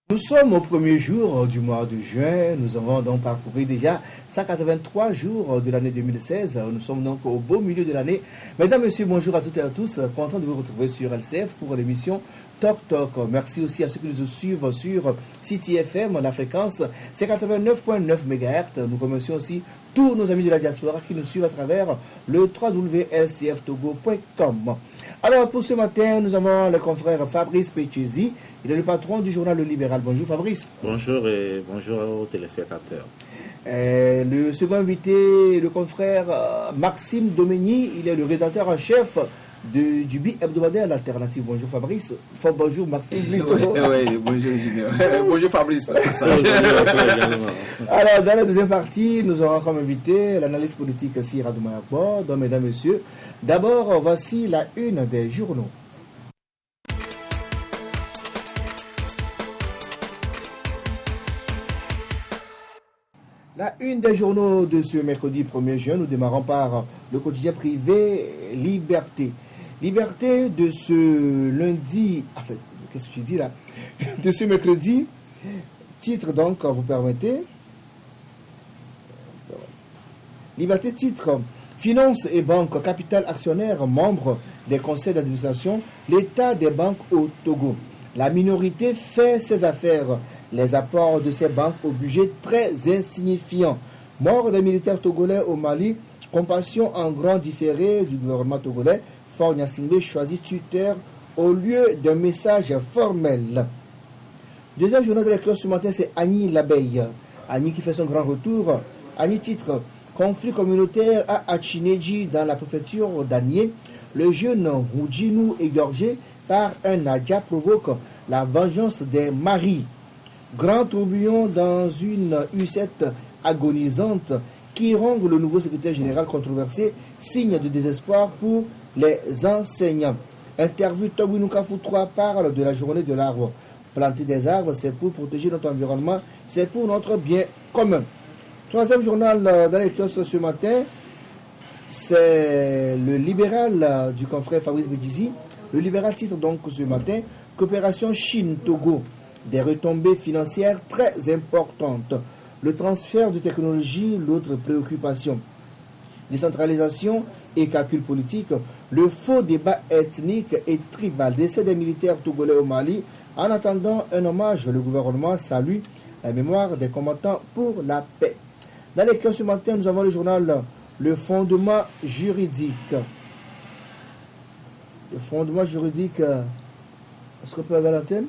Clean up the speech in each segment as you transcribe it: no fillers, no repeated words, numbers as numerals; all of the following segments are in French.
Nous sommes au premier jour du mois de juin. Nous avons donc parcouru déjà 183 jours de l'année 2016. Nous sommes donc au beau milieu de l'année. Mesdames, Messieurs, bonjour à toutes et à tous. Content de vous retrouver sur LCF pour l'émission Talk Talk. Merci aussi à ceux qui nous suivent sur City FM. La fréquence, c'est 89.9 MHz. Nous remercions aussi tous nos amis de la diaspora qui nous suivent à travers le www.lcftogo.com. Alors, pour ce matin, nous avons le confrère Fabrice Pechesi. Il est le patron du journal Le Libéral. Bonjour Fabrice. Bonjour et bonjour aux téléspectateurs. Le second invité, le confrère Maxime Domeny, il est le rédacteur en chef du bi-hebdomadaire L'Alternative. Bonjour Fabrice. Enfin, bonjour Maxime. Oui, bonjour Junior. Bonjour Fabrice. Alors, dans la deuxième partie, nous aurons comme invité l'analyste politique Sira Doumayakbo. Donc, mesdames, messieurs, d'abord, voici la une des journaux. La une des journaux de ce mercredi 1er juin, nous démarrons par le quotidien privé Liberté. Liberté de ce lundi, en fait, qu'est-ce que tu dis là? De ce mercredi, titre donc, vous permettez. Liberté titre, Finances et banques, capital actionnaire, membres des conseils d'administration, l'état des banques au Togo. La minorité fait ses affaires. Les apports de ces banques au budget très insignifiants. Mort des militaires togolais au Mali, compassion en grand différé du gouvernement togolais, Faure Gnassingbé choisit tuteur au lieu d'un message formel. Deuxième journal de lecture ce matin, c'est Annie Labeille. Annie qui fait son grand retour. Annie titre, conflit communautaire à Achineji dans la préfecture d'Anié. Le jeune Roudjinou égorgé par un Nadia provoque la vengeance des maris. Grand tourbillon dans une U7 agonisante qui ronge le nouveau secrétaire général controversé, signe de désespoir pour les enseignants. Interview Tobinoukafu 3 parle de la journée de l'arbre. Planter des arbres, c'est pour protéger notre environnement, c'est pour notre bien commun. Troisième journal dans les classes ce matin, c'est le libéral du confrère Fabrice Pechesi. Le libéral titre donc ce matin, coopération Chine-Togo. Des retombées financières très importantes. Le transfert de technologie, l'autre préoccupation. Décentralisation et calcul politique. Le faux débat ethnique et tribal. Décès des militaires togolais au Mali. En attendant un hommage, le gouvernement salue la mémoire des combattants pour la paix. Dans les cas ce matin, nous avons le journal Le fondement juridique. Le fondement juridique. Est-ce qu'on peut avoir l'antenne?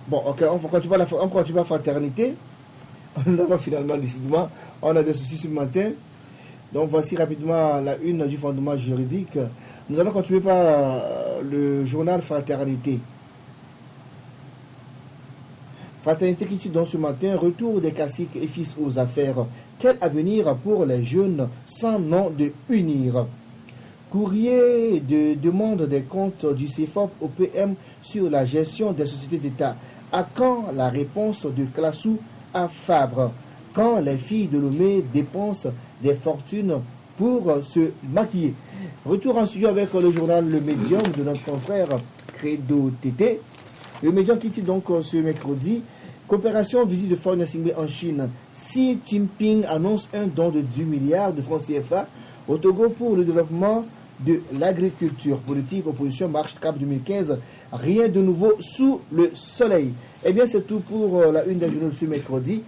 Bon, ok, on continue la fraternité. On a finalement, décidément, on a des soucis ce matin. Donc, voici rapidement la une du fondement juridique. Nous allons continuer par le journal Fraternité. Fraternité qui dit donc ce matin, retour des caciques et fils aux affaires. Quel avenir pour les jeunes sans nom de unir? Courrier de demande des comptes du CFOP au PM sur la gestion des sociétés d'État. À quand la réponse de Classou à Fabre? Quand les filles de Lomé dépensent des fortunes pour se maquiller? Retour en studio avec le journal Le Médium de notre confrère Credo Tété. Le Médium qui dit donc ce mercredi, coopération visite de Faure Gnassingbé en Chine. Xi Jinping annonce un don de 18 milliards de francs CFA au Togo pour le développement de l'agriculture. Politique, opposition, marche cap 2015. Rien de nouveau sous le soleil. Eh bien, c'est tout pour la une des journaux ce mercredi.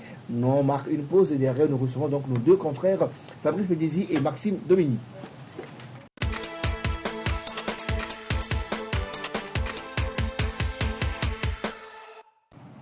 On marque une pause et derrière, nous recevons donc nos deux confrères, Fabrice Pechesi et Maxime Domeny.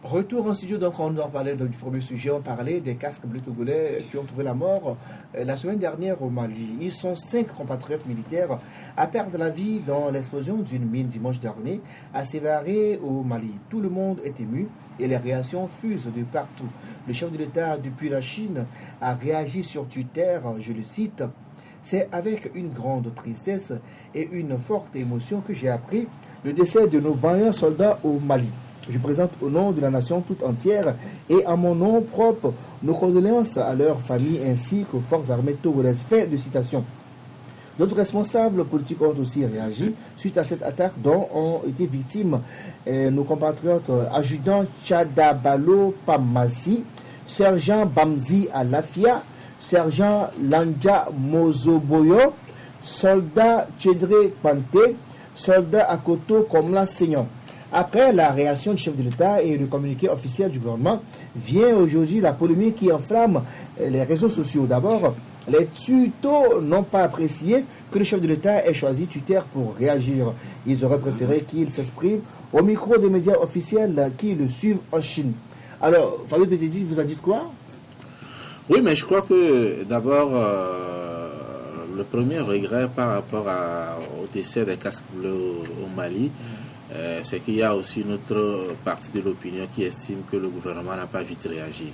Retour en studio, donc on en parlait du premier sujet, on parlait des casques bleus togolais qui ont trouvé la mort la semaine dernière au Mali. Ils sont 5 compatriotes militaires à perdre la vie dans l'explosion d'une mine dimanche dernier à Sévaré au Mali. Tout le monde est ému et les réactions fusent de partout. Le chef de l'État depuis la Chine a réagi sur Twitter, je le cite, « C'est avec une grande tristesse et une forte émotion que j'ai appris le décès de nos vaillants soldats au Mali. Je présente au nom de la nation toute entière et à mon nom propre nos condoléances à leurs familles ainsi qu'aux forces armées togolaises. » Fin de citation. D'autres responsables politiques ont aussi réagi suite à cette attaque dont ont été victimes nos compatriotes adjudant Tchadabalo Pamasi, sergent Bamzi Alafia, sergent Lanja Mozoboyo, soldat Tchedre Pante, soldat Akoto Komla Seignon. Après la réaction du chef de l'État et le communiqué officiel du gouvernement, vient aujourd'hui la polémique qui enflamme les réseaux sociaux. D'abord, les tutos n'ont pas apprécié que le chef de l'État ait choisi Twitter pour réagir. Ils auraient préféré qu'il s'exprime au micro des médias officiels qui le suivent en Chine. Alors, Fabio Petiti, vous a dit quoi? Oui, mais je crois que d'abord, le premier regret par rapport au décès des casques bleus au Mali, c'est qu'il y a aussi une autre partie de l'opinion qui estime que le gouvernement n'a pas vite réagi.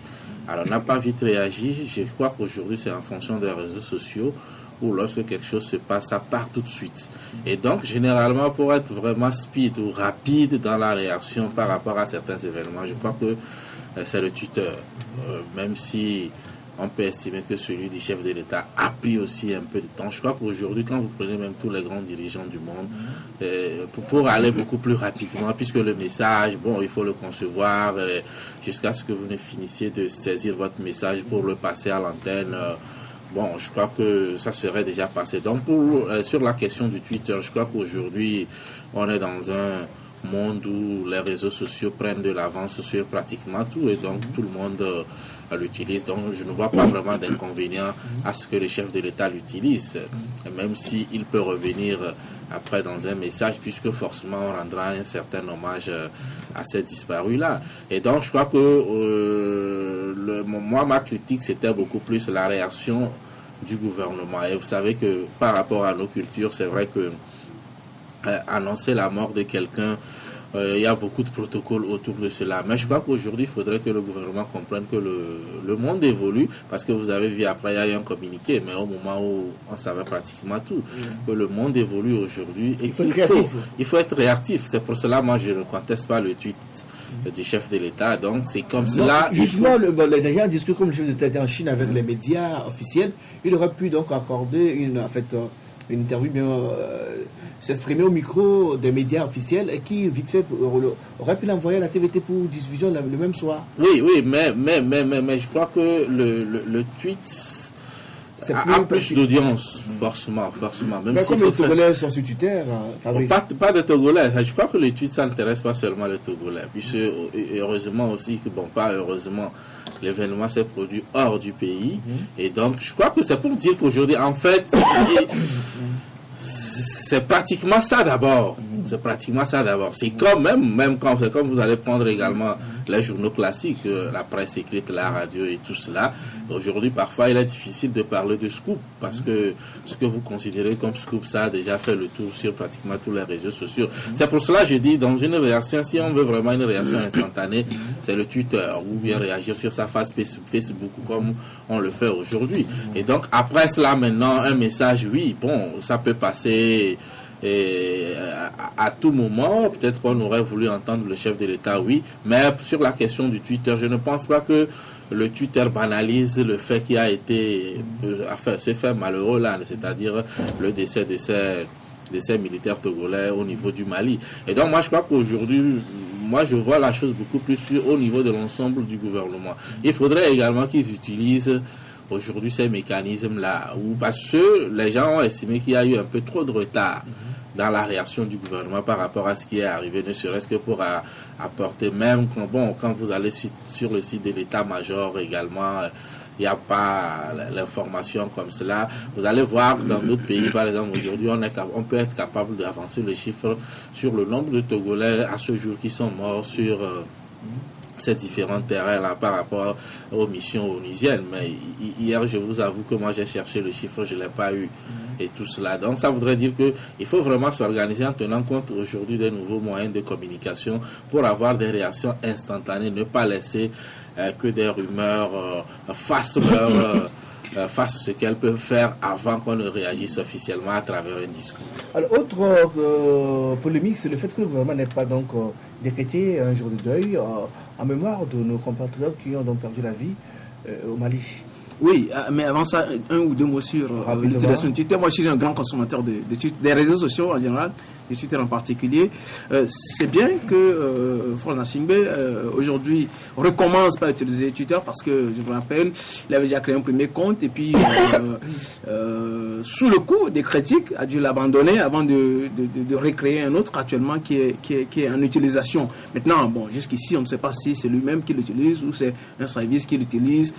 Alors, n'a pas vite réagi, je crois qu'aujourd'hui, c'est en fonction des réseaux sociaux où lorsque quelque chose se passe, ça part tout de suite. Et donc, généralement, pour être vraiment speed ou rapide dans la réaction par rapport à certains événements, je crois que c'est le Twitter. Même si on peut estimer que celui du chef de l'État a pris aussi un peu de temps. Je crois qu'aujourd'hui, quand vous prenez même tous les grands dirigeants du monde, pour aller beaucoup plus rapidement, puisque le message, bon, il faut le concevoir jusqu'à ce que vous ne finissiez de saisir votre message pour le passer à l'antenne. Bon, je crois que ça serait déjà passé. Donc, sur la question du Twitter, je crois qu'aujourd'hui, on est dans un monde où les réseaux sociaux prennent de l'avance sur pratiquement tout et donc tout le monde l'utilise. Donc je ne vois pas vraiment d'inconvénient à ce que le chef de l'État l'utilise, même s'il peut revenir après dans un message, puisque forcément on rendra un certain hommage à ces disparus-là. Et donc je crois que moi, ma critique, c'était beaucoup plus la réaction du gouvernement. Et vous savez que par rapport à nos cultures, c'est vrai que annoncer la mort de quelqu'un, il y a beaucoup de protocoles autour de cela. Mais je crois qu'aujourd'hui, il faudrait que le gouvernement comprenne que le monde évolue, parce que vous avez vu après, il y a eu un communiqué, mais au moment où on savait pratiquement tout, que le monde évolue aujourd'hui et il faut être réactif. C'est pour cela, moi, je ne conteste pas le tweet du chef de l'État. Donc, c'est comme cela. Justement, les gens disent que comme le chef de l'État était en Chine avec les médias officiels, il aurait pu donc accorder une interview bien s'exprimer au micro des médias officiels et qui, vite fait, aurait pu l'envoyer à la TVT pour diffusion le même soir. Oui, mais je crois que le tweet a plus d'audience, forcément. Même mais comme les Togolais sont sur Twitter, Fabrice. Pas de Togolais. Je crois que le tweet, ça n'intéresse pas seulement les Togolais. Puisque, heureusement aussi, pas heureusement, l'événement s'est produit hors du pays. Et donc, je crois que c'est pour dire qu'aujourd'hui, en fait, c'est pratiquement ça d'abord. C'est comme même quand vous allez prendre également les journaux classiques, la presse écrite, la radio et tout cela. Aujourd'hui, parfois, il est difficile de parler de scoop parce que ce que vous considérez comme scoop, ça a déjà fait le tour sur pratiquement tous les réseaux sociaux. C'est pour cela que je dis, dans une réaction, si on veut vraiment une réaction instantanée, c'est le Twitter ou bien réagir sur sa face Facebook comme on le fait aujourd'hui. Et donc, après cela, maintenant, un message, oui, bon, ça peut passer. Et à tout moment, peut-être qu'on aurait voulu entendre le chef de l'État, oui, mais sur la question du Twitter, je ne pense pas que le Twitter banalise le fait qui a été, ce fait malheureux là, c'est-à-dire le décès de ces militaires togolais au niveau du Mali. Et donc moi je crois qu'aujourd'hui, je vois la chose beaucoup plus au niveau de l'ensemble du gouvernement. Il faudrait également qu'ils utilisent aujourd'hui ces mécanismes-là, parce que les gens ont estimé qu'il y a eu un peu trop de retard dans la réaction du gouvernement par rapport à ce qui est arrivé, ne serait-ce que pour apporter, même quand vous allez sur le site de l'état-major également, il n'y a pas l'information comme cela. Vous allez voir dans d'autres pays, par exemple, aujourd'hui, on peut être capable d'avancer le chiffre sur le nombre de Togolais à ce jour qui sont morts sur ces différents terrains-là par rapport aux missions onusiennes. Mais hier, je vous avoue que moi, j'ai cherché le chiffre, je ne l'ai pas eu. Et tout cela. Donc, ça voudrait dire qu'il faut vraiment s'organiser en tenant compte aujourd'hui des nouveaux moyens de communication pour avoir des réactions instantanées, ne pas laisser que des rumeurs fassent ce qu'elles peuvent faire avant qu'on ne réagisse officiellement à travers un discours. Alors, autre polémique, c'est le fait que le gouvernement n'ait pas donc décrété un jour de deuil en mémoire de nos compatriotes qui ont donc perdu la vie au Mali. Oui, mais avant ça, un ou deux mots sur l'utilisation de Twitter. Moi, je suis un grand consommateur des réseaux sociaux en général, de Twitter en particulier. C'est bien que Front Nassimbe, aujourd'hui, recommence par utiliser Twitter parce que, je vous rappelle, il avait déjà créé un premier compte et puis, sous le coup des critiques, a dû l'abandonner avant de recréer un autre actuellement qui est en utilisation. Maintenant, bon, jusqu'ici, on ne sait pas si c'est lui-même qui l'utilise ou c'est un service qui l'utilise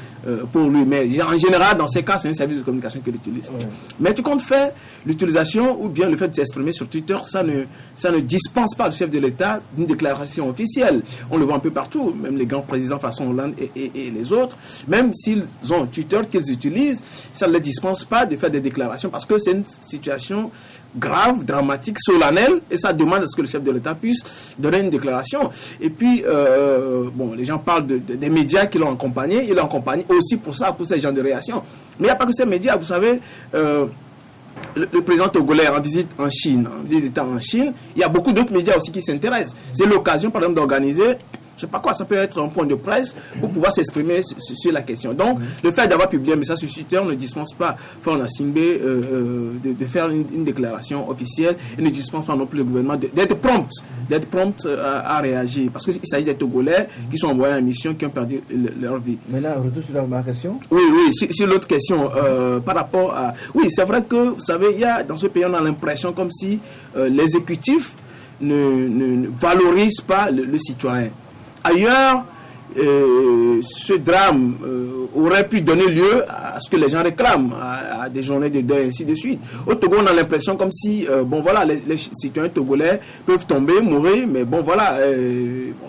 pour lui. Mais en général, dans ces cas, c'est un service de communication qui l'utilise. Ouais. Mais tu comptes faire l'utilisation ou bien le fait de s'exprimer sur Twitter, ça ne dispense pas le chef de l'État d'une déclaration officielle. On le voit un peu partout, même les grands présidents façon Hollande et les autres, même s'ils ont Twitter qu'ils utilisent, ça ne les dispense pas de faire des déclarations parce que c'est une situation grave, dramatique, solennelle, et ça demande à ce que le chef de l'État puisse donner une déclaration. Et puis, bon, les gens parlent des médias qui l'ont accompagné, ils l'ont accompagné aussi pour ça, pour ces genres de réactions. Mais il n'y a pas que ces médias, vous savez, le président togolais en visite en Chine, il y a beaucoup d'autres médias aussi qui s'intéressent. C'est l'occasion, par exemple, d'organiser, je ne sais pas quoi, ça peut être un point de presse pour pouvoir s'exprimer sur la question. Donc, le fait d'avoir publié un message sur Twitter ne dispense pas Front Nassimbe de faire une déclaration officielle et ne dispense pas non plus le gouvernement d'être prompt à réagir. Parce qu'il s'agit des Togolais qui sont envoyés en mission, qui ont perdu leur vie. Maintenant, retour sur ma question. Oui, sur l'autre question, par rapport à... Oui, c'est vrai que, vous savez, il y a, dans ce pays, on a l'impression comme si l'exécutif ne valorise pas le citoyen. Ailleurs, ce drame aurait pu donner lieu à ce que les gens réclament, à des journées de deuil, ainsi de suite. Au Togo, on a l'impression comme si, bon voilà, les citoyens togolais peuvent tomber, mourir, mais bon voilà,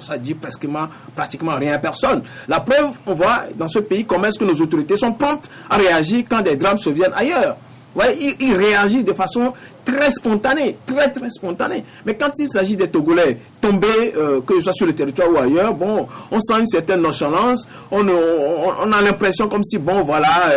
ça dit pratiquement rien à personne. La preuve, on voit dans ce pays comment est-ce que nos autorités sont promptes à réagir quand des drames surviennent ailleurs. Ouais, ils réagissent de façon très spontanée, très spontanée. Mais quand il s'agit des Togolais tombés, que ce soit sur le territoire ou ailleurs, bon, on sent une certaine nonchalance. On a l'impression comme si, bon, voilà,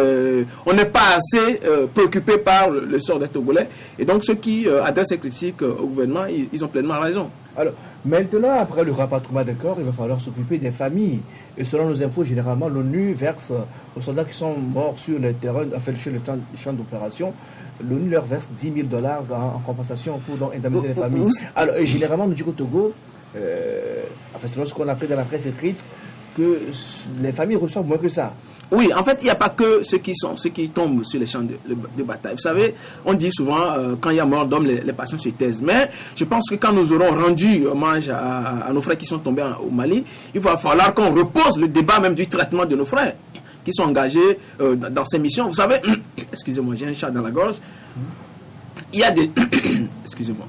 on n'est pas assez préoccupé par le sort des Togolais. Et donc, ceux qui adressent ces critiques au gouvernement, ils ont pleinement raison. Alors, maintenant, après le rapatriement des corps, il va falloir s'occuper des familles. Et selon nos infos, généralement, l'ONU verse aux soldats qui sont morts sur le terrain, enfin, sur le champ d'opération, l'ONU leur verse $10 000 en compensation pour donc indemniser les familles. Alors, et généralement, nous dit qu'au Togo, enfin, selon ce qu'on a appris dans la presse écrite, que les familles reçoivent moins que ça. Oui, en fait, il n'y a pas que ceux qui tombent sur les champs de bataille. Vous savez, on dit souvent, quand il y a mort d'homme, les passions se taisent. Mais je pense que quand nous aurons rendu hommage à nos frères qui sont tombés au Mali, il va falloir qu'on repose le débat même du traitement de nos frères qui sont engagés dans ces missions. Vous savez, excusez-moi, j'ai un chat dans la gorge. Il y a des... excusez-moi.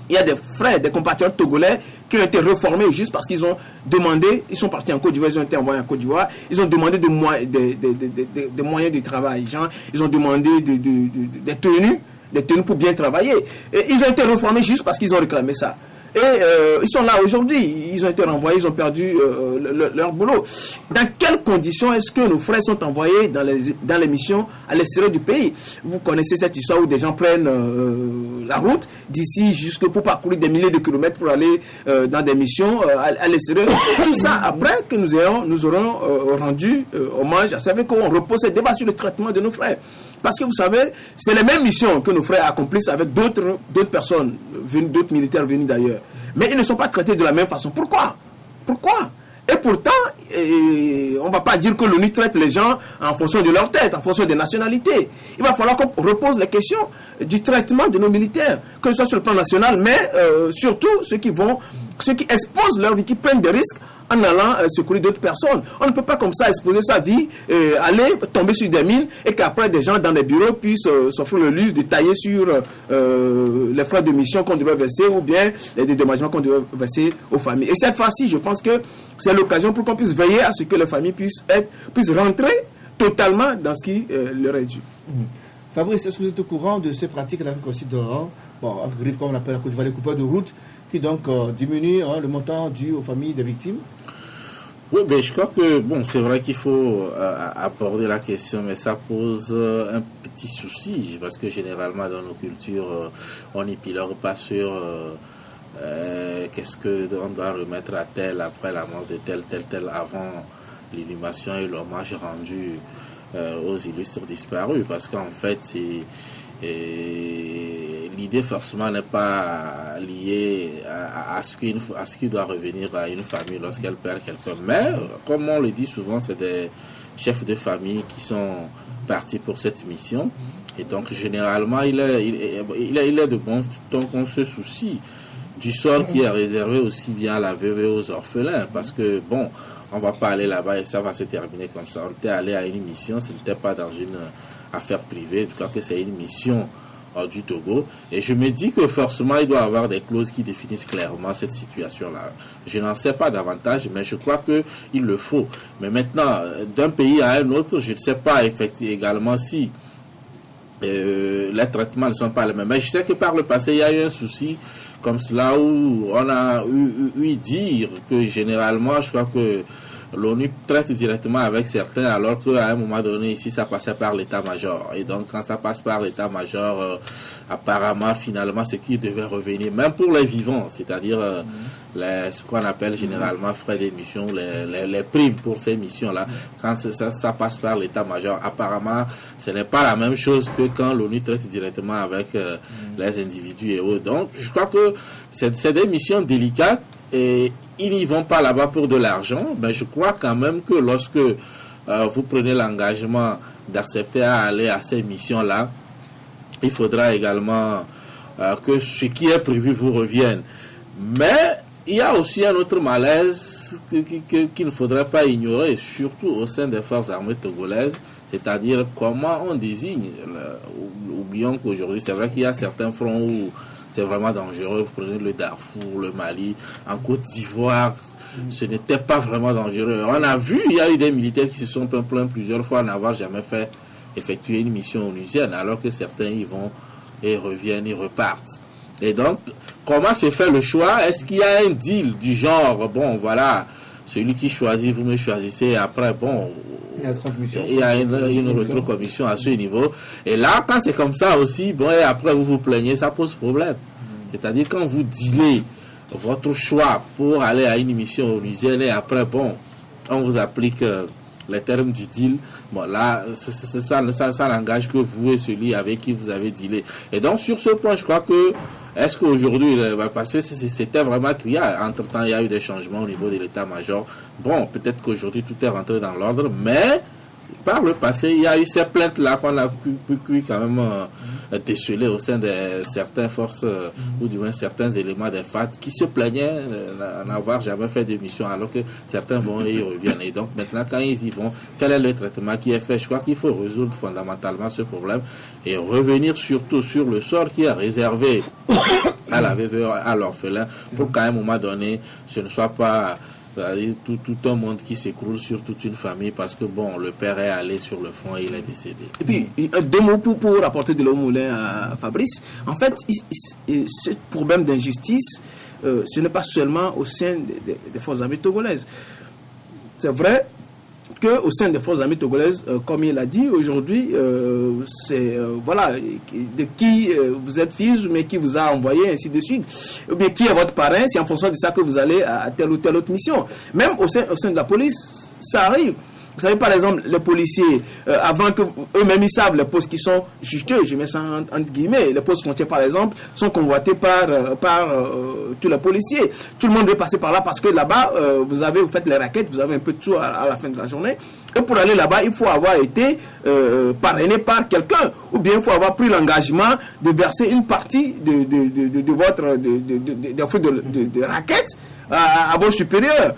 Il y a des frères, des compatriotes togolais qui ont été reformés juste parce qu'ils ont demandé, ils sont partis en Côte d'Ivoire, ils ont été envoyés en Côte d'Ivoire, ils ont demandé des moyens de travail, genre, ils ont demandé des tenues pour bien travailler. Et ils ont été reformés juste parce qu'ils ont réclamé ça. Et ils sont là aujourd'hui, ils ont été renvoyés, ils ont perdu leur boulot. Dans quelles conditions est-ce que nos frères sont envoyés dans les missions à l'extérieur du pays? Vous connaissez cette histoire où des gens prennent la route d'ici jusque pour parcourir des milliers de kilomètres pour aller dans des missions à l'extérieur. Tout ça après que nous aurons rendu hommage à ça, avec qu'on repose ce débat sur le traitement de nos frères. Parce que vous savez, c'est les mêmes missions que nos frères accomplissent avec d'autres personnes, d'autres militaires venus d'ailleurs. Mais ils ne sont pas traités de la même façon. Pourquoi? Et pourtant, on ne va pas dire que l'ONU traite les gens en fonction de leur tête, en fonction des nationalités. Il va falloir qu'on repose les questions du traitement de nos militaires, que ce soit sur le plan national, mais surtout ceux qui exposent leur vie, qui prennent des risques en allant secourir d'autres personnes. On ne peut pas comme ça exposer sa vie, aller tomber sur des mines et qu'après des gens dans les bureaux puissent s'offrir le luxe de tailler sur les frais de mission qu'on devrait verser ou bien les dédommagements qu'on devrait verser aux familles. Et cette fois-ci, je pense que c'est l'occasion pour qu'on puisse veiller à ce que les familles puissent rentrer totalement dans ce qui leur est dû. Fabrice, est-ce que vous êtes au courant de ces pratiques-là qui considèrent, entre griffes comme on appelle la Côte d'Ivoire, les coupeurs de route, qui donc diminuent le montant dû aux familles des victimes? Oui, ben, je crois que, bon, c'est vrai qu'il faut aborder la question, mais ça pose un petit souci, parce que généralement dans nos cultures, on n'épilore pas sur qu'est-ce qu'on doit remettre à tel après la mort de tel avant l'inhumation et l'hommage rendu aux illustres disparus, parce qu'en fait, l'idée forcément n'est pas liée à ce qui doit revenir à une famille lorsqu'elle perd quelqu'un. Mais, comme on le dit souvent, c'est des chefs de famille qui sont partis pour cette mission. Et donc, généralement, il est de bon ton qu'on se soucie du sort qui est réservé aussi bien à la veuve et aux orphelins. Parce que, bon, on va pas aller là-bas et ça va se terminer comme ça. On était allé à une mission, ce n'était pas dans une affaire privée, en tout cas que c'est une mission du Togo. Et je me dis que forcément, il doit y avoir des clauses qui définissent clairement cette situation-là. Je n'en sais pas davantage, mais je crois qu'il le faut. Mais maintenant, d'un pays à un autre, je ne sais pas effectivement également si les traitements ne sont pas les mêmes. Mais je sais que par le passé, il y a eu un souci comme cela où on a eu dire que généralement, je crois que l'ONU traite directement avec certains, alors qu'à un moment donné, ici, ça passait par l'état-major. Et donc, quand ça passe par l'état-major, apparemment, finalement, ce qui devait revenir, même pour les vivants, c'est-à-dire ce qu'on appelle généralement frais d'émission, les primes pour ces missions-là, quand ça passe par l'état-major, apparemment, ce n'est pas la même chose que quand l'ONU traite directement avec les individus et autres. Donc, je crois que c'est des missions délicates. Et ils n'y vont pas là-bas pour de l'argent, mais je crois quand même que lorsque vous prenez l'engagement d'accepter à aller à ces missions-là, il faudra également que ce qui est prévu vous revienne. Mais il y a aussi un autre malaise qu'il ne faudrait pas ignorer, surtout au sein des forces armées togolaises, c'est-à-dire comment on désigne. Oublions qu'aujourd'hui, c'est vrai qu'il y a certains fronts où c'est vraiment dangereux. Vous prenez le Darfour, le Mali, en Côte d'Ivoire, ce n'était pas vraiment dangereux. On a vu, il y a eu des militaires qui se sont plaints plusieurs fois n'avoir jamais fait effectuer une mission onusienne, alors que certains y vont et reviennent, ils repartent. Et donc, comment se fait le choix? Est-ce qu'il y a un deal du genre, bon, voilà, celui qui choisit, vous me choisissez, après, bon, il y a une rétrocommission à ce niveau. Et là, quand c'est comme ça aussi, bon, et après vous vous plaignez, ça pose problème. C'est-à-dire quand vous dealez votre choix pour aller à une mission onusienne et après, bon, on vous applique les termes du deal, bon, là, ça n'engage que vous et celui avec qui vous avez dealé. Et donc, sur ce point, je crois que est-ce qu'aujourd'hui, parce que c'était vraiment criard, entre-temps, il y a eu des changements au niveau de l'état-major. Bon, peut-être qu'aujourd'hui, tout est rentré dans l'ordre, mais par le passé, il y a eu ces plaintes-là qu'on a pu quand même déceler au sein de certaines forces, ou du moins certains éléments des FAT, qui se plaignaient n'avoir jamais fait de mission, alors que certains vont et ils reviennent. Et donc, maintenant, quand ils y vont, quel est le traitement qui est fait? Je crois qu'il faut résoudre fondamentalement ce problème et revenir surtout sur le sort qui est réservé à la veuve, à l'orphelin, pour qu'à un moment donné, ce ne soit pas tout un monde qui s'écroule sur toute une famille parce que bon, le père est allé sur le front et il est décédé. Et puis, deux mots pour apporter de l'eau moulin à Fabrice. En fait, ce problème d'injustice, ce n'est pas seulement au sein des forces armées togolaises. C'est vrai qu'au sein des forces armées togolaises, comme il a dit, aujourd'hui, c'est voilà, de qui vous êtes fils, mais qui vous a envoyé, ainsi de suite. Ou bien qui est votre parrain, c'est en fonction de ça que vous allez à telle ou telle autre mission. Même au sein de la police, ça arrive. Vous savez, par exemple, les policiers, avant que eux-mêmes ils savent les postes qui sont juteux, je mets ça entre guillemets, les postes frontières par exemple, sont convoités par tous les policiers. Tout le monde veut passer par là parce que là-bas, vous faites les raquettes, vous avez un peu de tout à la fin de la journée. Et pour aller là-bas, il faut avoir été parrainé par quelqu'un, ou bien il faut avoir pris l'engagement de verser une partie de votre de raquettes à vos supérieurs.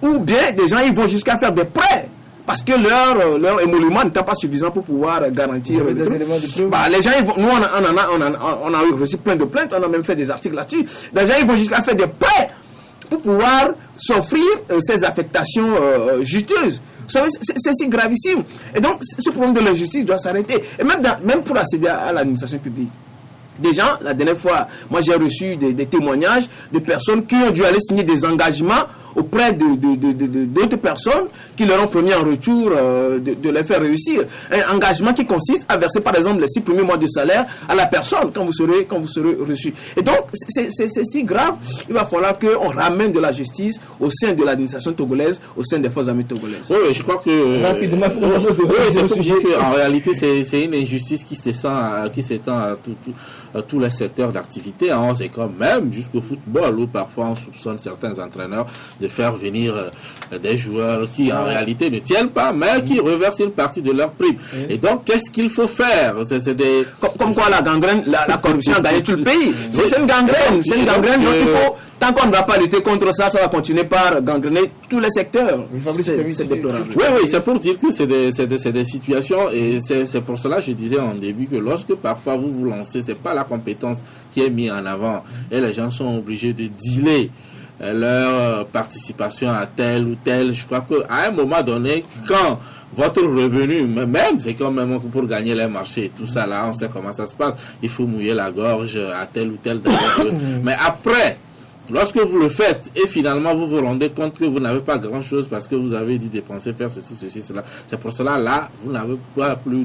Ou bien des gens ils vont jusqu'à faire des prêts. Parce que leur émolument n'était pas suffisant pour pouvoir garantir les gens, nous on a reçu plein de plaintes, on a même fait des articles là-dessus. Les gens ils vont jusqu'à faire des prêts pour pouvoir s'offrir ces affectations juteuses. Vous savez, c'est si gravissime. Et donc, ce problème de l'injustice doit s'arrêter. Et même pour accéder à l'administration publique. Des gens, la dernière fois, moi j'ai reçu des témoignages de personnes qui ont dû aller signer des engagements auprès d'autres personnes qui leur ont promis en retour de les faire réussir. Un engagement qui consiste à verser par exemple les 6 premiers mois de salaire à la personne quand vous serez reçu. Et donc c'est si grave, il va falloir qu'on ramène de la justice au sein de l'administration togolaise, au sein des forces armées togolaises. Oui, je crois que rapidement, c'est pour dire qu'en réalité c'est une injustice qui s'étend à tous les secteurs d'activité. Hein. C'est comme même jusqu'au football où parfois on soupçonne certains entraîneurs de faire venir des joueurs qui en réalité ne tiennent pas, mais qui reversent une partie de leur prime. Et donc qu'est-ce qu'il faut faire? Comme quoi la gangrène, la corruption a gagné tout le pays. C'est une gangrène, donc il faut. Tant qu'on ne va pas lutter contre ça, ça va continuer par gangréner tous les secteurs. C'est déplorable. Oui, c'est pour dire que c'est des situations, et c'est pour cela que je disais en début que lorsque parfois vous vous lancez, c'est pas la compétence qui est mise en avant, et les gens sont obligés de dealer leur participation à tel ou tel. Je crois qu'à un moment donné, quand votre revenu, même, c'est quand même pour gagner les marchés, tout ça là, on sait comment ça se passe, il faut mouiller la gorge à tel ou tel. Mais après, lorsque vous le faites et finalement vous vous rendez compte que vous n'avez pas grand chose parce que vous avez dit dépenser, faire ceci, cela, c'est pour cela là, vous n'avez pas plus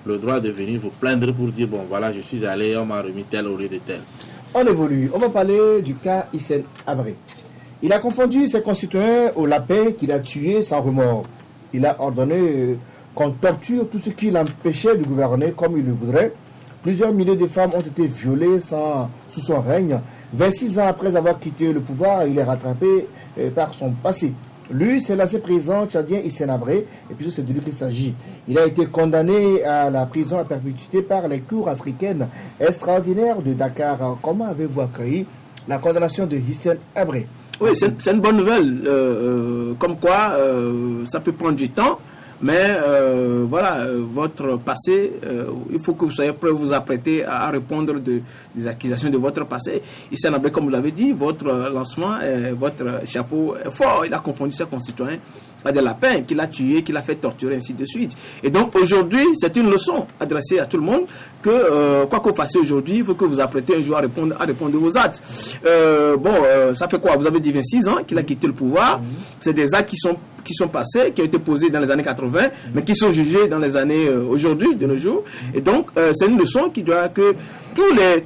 le droit de venir vous plaindre pour dire bon voilà, je suis allé, on m'a remis tel au lieu de tel. On évolue, on va parler du cas Hissène Habré. Il a confondu ses concitoyens au lapin qu'il a tué sans remords. Il a ordonné qu'on torture tout ce qui l'empêchait de gouverner comme il le voudrait. Plusieurs milliers de femmes ont été violées sous son règne. 26 ans après avoir quitté le pouvoir, il est rattrapé par son passé. Lui, c'est l'ancien président tchadien Hissène Habré, et puis c'est de lui qu'il s'agit. Il a été condamné à la prison à perpétuité par les cours africaines extraordinaires de Dakar. Comment avez-vous accueilli la condamnation de Hissène Habré? Oui, c'est une bonne nouvelle. Comme quoi, ça peut prendre du temps. Mais voilà, votre passé, il faut que vous soyez prêts, vous apprêter à répondre des accusations de votre passé. Hissène Habré, comme vous l'avez dit, votre lancement, votre chapeau est fort. Il a confondu ses concitoyens à des lapins, qu'il a tués, qu'il a fait torturer, ainsi de suite. Et donc aujourd'hui, c'est une leçon adressée à tout le monde que quoi que vous fassiez aujourd'hui, il faut que vous apprêtez un jour à répondre aux actes. Ça fait quoi? Vous avez dit 26 ans qu'il a quitté le pouvoir. C'est des actes qui sont passés, qui ont été posés dans les années 80, mais qui sont jugés dans les années aujourd'hui, de nos jours. Et donc, c'est une leçon qui doit que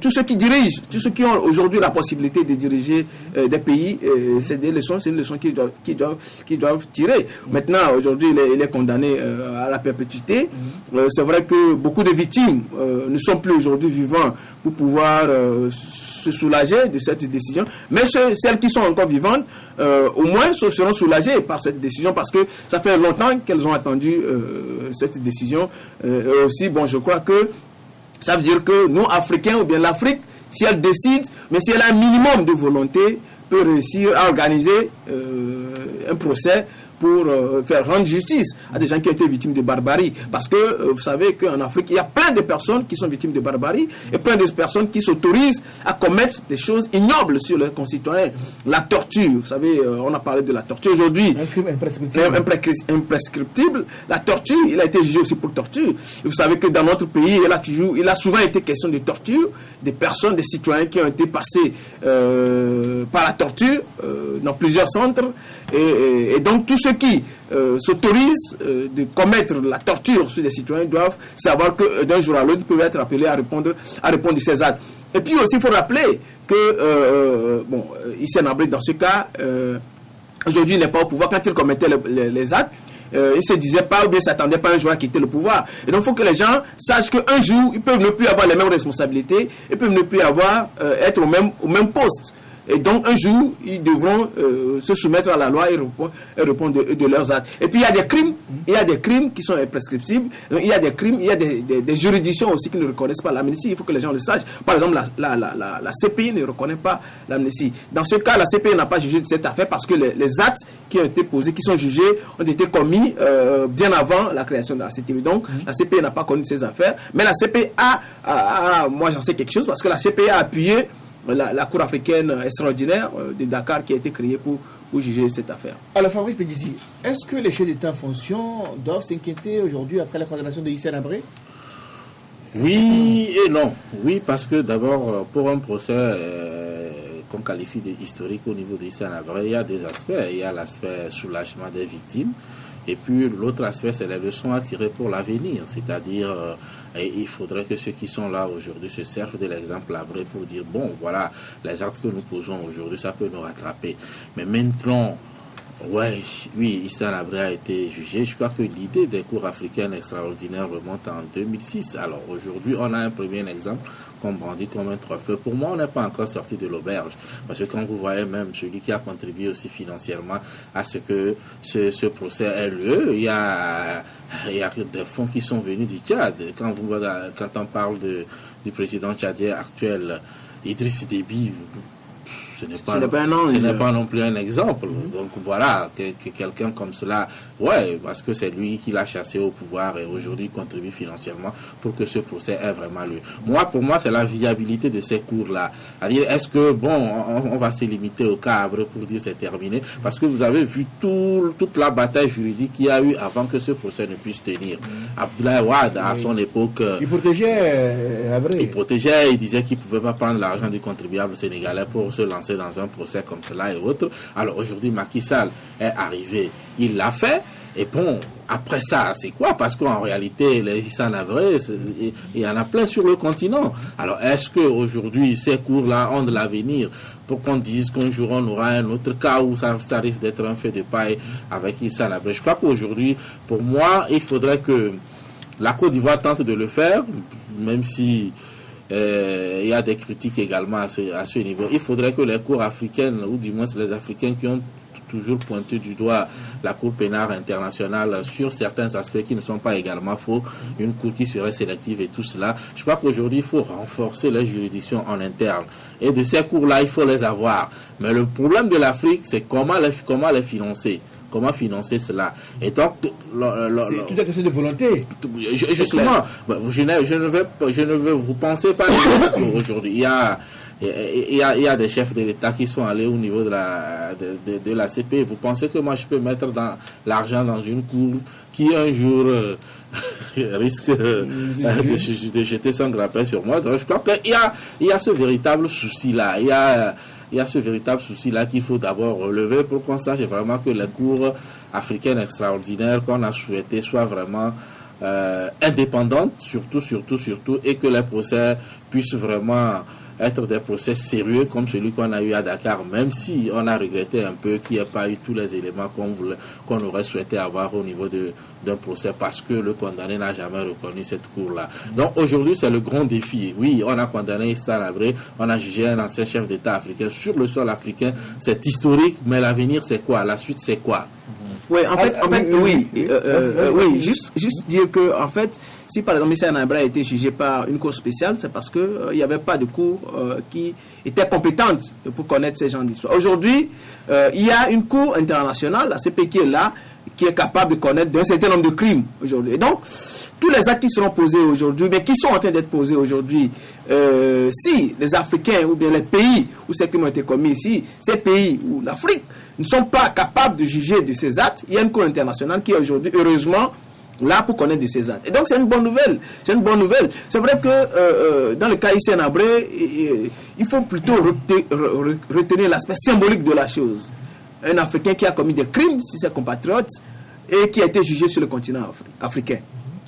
tous ceux qui dirigent, tous ceux qui ont aujourd'hui la possibilité de diriger des pays, c'est une leçon qu'ils doivent tirer. Maintenant, aujourd'hui, il est condamné à la perpétuité. C'est vrai que beaucoup de victimes ne sont plus aujourd'hui vivants pour pouvoir se soulager de cette décision. Mais celles qui sont encore vivantes, au moins seront soulagées par cette décision, parce que ça fait longtemps qu'elles ont attendu cette décision. Aussi, je crois que ça veut dire que nous, Africains, ou bien l'Afrique, si elle décide, mais si elle a un minimum de volonté, peut réussir à organiser un procès pour faire rendre justice à des gens qui ont été victimes de barbarie. Parce que vous savez qu'en Afrique, il y a plein de personnes qui sont victimes de barbarie et plein de personnes qui s'autorisent à commettre des choses ignobles sur leurs concitoyens. La torture, vous savez, on a parlé de la torture aujourd'hui. Un crime imprescriptible. Imprescriptible. La torture, il a été jugé aussi pour torture. Et vous savez que dans notre pays, il a souvent été question de torture, des personnes, des citoyens qui ont été passés par la torture dans plusieurs centres. Et donc tous ceux qui s'autorisent de commettre la torture sur des citoyens doivent savoir que d'un jour à l'autre, ils peuvent être appelés à répondre de ces actes. Et puis aussi, il faut rappeler que Hissène Habré, dans ce cas, aujourd'hui, il n'est pas au pouvoir. Quand il commettait les actes, il se disait pas ou bien s'attendait pas un jour à quitter le pouvoir. Et donc il faut que les gens sachent qu'un jour, ils peuvent ne plus avoir les mêmes responsabilités, ils peuvent ne plus être au même poste. Et donc un jour, ils devront se soumettre à la loi et répondre de leurs actes. Et puis il y a des crimes qui sont imprescriptibles. Il y a des crimes, il y a des juridictions aussi qui ne reconnaissent pas l'amnistie. Il faut que les gens le sachent. Par exemple, la CPI ne reconnaît pas l'amnistie. Dans ce cas, la CPI n'a pas jugé de cette affaire parce que les actes qui ont été posés, qui sont jugés, ont été commis bien avant la création de la CPI. Donc la CPI n'a pas connu ces affaires. Mais la CPI moi j'en sais quelque chose parce que la CPI a appuyé la Cour africaine extraordinaire de Dakar qui a été créée pour juger cette affaire. Alors Fabrice Pédizi, est-ce que les chefs d'État en fonction doivent s'inquiéter aujourd'hui après la condamnation de Hissène Habré? Oui et non. Oui, parce que d'abord, pour un procès qu'on qualifie d'historique au niveau d'Hissène Habré, il y a des aspects. Il y a l'aspect soulagement des victimes. Et puis l'autre aspect, c'est les leçons à tirer pour l'avenir. C'est-à-dire, il faudrait que ceux qui sont là aujourd'hui se servent de l'exemple Habré pour dire, bon, voilà, les actes que nous posons aujourd'hui, ça peut nous rattraper. Mais maintenant, oui, Hissène Habré a été jugé. Je crois que l'idée des cours africaines extraordinaires remonte en 2006. Alors aujourd'hui, on a un premier exemple qu'on brandit comme un trophée. Pour moi, on n'est pas encore sorti de l'auberge. Parce que quand vous voyez même celui qui a contribué aussi financièrement à ce que ce procès ait lieu, il y a des fonds qui sont venus du Tchad. Quand on parle du président tchadien actuel, Idriss Déby, ce n'est pas non plus un exemple. Donc voilà, que quelqu'un comme cela, parce que c'est lui qui l'a chassé au pouvoir et aujourd'hui contribue financièrement pour que ce procès ait vraiment lieu. Pour moi, c'est la viabilité de ces cours-là. C'est-à-dire, est-ce que, on va se limiter au cas Habré pour dire c'est terminé? Parce que vous avez vu toute la bataille juridique qu'il y a eu avant que ce procès ne puisse tenir. Abdoulaye Wade, à son époque, il protégeait Habré. Il disait qu'il ne pouvait pas prendre l'argent du contribuable sénégalais pour se lancer dans un procès comme cela et autres. Alors aujourd'hui, Macky Sall est arrivé, il l'a fait. Et bon, après ça, c'est quoi? Parce qu'en réalité, les Hissène Habré, il y en a plein sur le continent. Alors, est-ce qu'aujourd'hui, ces cours-là ont de l'avenir pour qu'on dise qu'un jour, on aura un autre cas où ça risque d'être un feu de paille avec Hissène Habré? Je crois qu'aujourd'hui, pour moi, il faudrait que la Côte d'Ivoire tente de le faire, même si il y a des critiques également à ce niveau. Il faudrait que les cours africaines, ou du moins les Africains qui ont toujours pointé du doigt la Cour pénale internationale sur certains aspects qui ne sont pas également faux, une cour qui serait sélective et tout cela. Je crois qu'aujourd'hui, il faut renforcer les juridictions en interne. Et de ces cours-là, il faut les avoir. Mais le problème de l'Afrique, c'est comment les financer. Comment financer cela? Et donc, c'est toute une question de volonté. Justement, je ne veux vous pensez pas aujourd'hui. Il y a des chefs de l'État qui sont allés au niveau de la CPI. Vous pensez que moi je peux mettre l'argent dans une cour qui un jour risque de jeter son grappin sur moi? Donc je crois qu'il y a ce véritable souci-là. Il y a ce véritable souci-là qu'il faut d'abord relever pour qu'on sache vraiment que les cours africaines extraordinaires qu'on a souhaité soient vraiment indépendantes, surtout, et que les procès puissent vraiment être des procès sérieux comme celui qu'on a eu à Dakar, même si on a regretté un peu qu'il n'y ait pas eu tous les éléments qu'on aurait souhaité avoir au niveau d'un procès, parce que le condamné n'a jamais reconnu cette cour-là. Donc aujourd'hui, c'est le grand défi. Oui, on a condamné Hissène Habré, on a jugé un ancien chef d'État africain sur le sol africain. C'est historique, mais l'avenir, c'est quoi? La suite, c'est quoi? Oui, en fait, oui, juste dire que, en fait, si par exemple Hissène Habré a été jugé par une cour spéciale, c'est parce que il n'y avait pas de cour qui était compétente pour connaître ces genres d'histoire. Aujourd'hui, il y a une cour internationale, la CPI, qui est là, qui est capable de connaître d'un certain nombre de crimes aujourd'hui. Et donc, tous les actes qui seront posés aujourd'hui, mais qui sont en train d'être posés aujourd'hui, si les Africains ou bien les pays où ces crimes ont été commis ici, ces pays ou l'Afrique ne sont pas capables de juger de ces actes, il y a une cour internationale qui est aujourd'hui, heureusement, là pour connaître de ces actes. Et donc c'est une bonne nouvelle. C'est une bonne nouvelle. C'est vrai que dans le cas Hissène Habré, il faut plutôt retenir l'aspect symbolique de la chose. Un Africain qui a commis des crimes sur ses compatriotes et qui a été jugé sur le continent africain.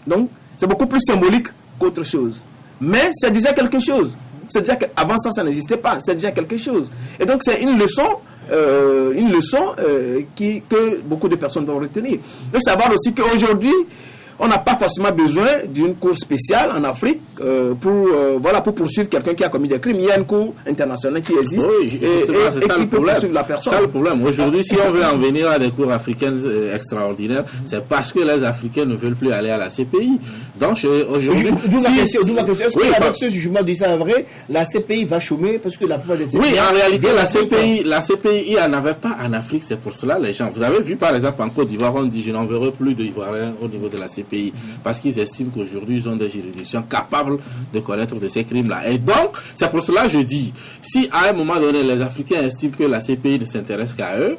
Donc c'est beaucoup plus symbolique qu'autre chose. Mais ça disait quelque chose. C'est déjà qu'avant ça n'existait pas. C'est déjà quelque chose. Et donc c'est une leçon que beaucoup de personnes doivent retenir. Et savoir aussi qu'aujourd'hui, on n'a pas forcément besoin d'une cour spéciale en Afrique pour poursuivre quelqu'un qui a commis des crimes. Il y a une cour internationale qui existe et qui peut poursuivre la personne. C'est ça le problème. Aujourd'hui, si on veut en venir à des cours africaines extraordinaires, c'est parce que les Africains ne veulent plus aller à la CPI. Donc aujourd'hui... D'où ma question. Est-ce qu'avec ce jugement d'Hissène Habré, la CPI va chômer? Parce que la plupart des CPI... Oui, en réalité, la CPI, il n'y en avait pas en Afrique. C'est pour cela, les gens... Vous avez vu, par exemple, en Côte d'Ivoire, on dit je n'en verrai plus d'Ivoiriens au niveau de la CPI. Parce qu'ils estiment qu'aujourd'hui, ils ont des juridictions capables de connaître de ces crimes-là. Et donc, c'est pour cela que je dis, si à un moment donné, les Africains estiment que la CPI ne s'intéresse qu'à eux,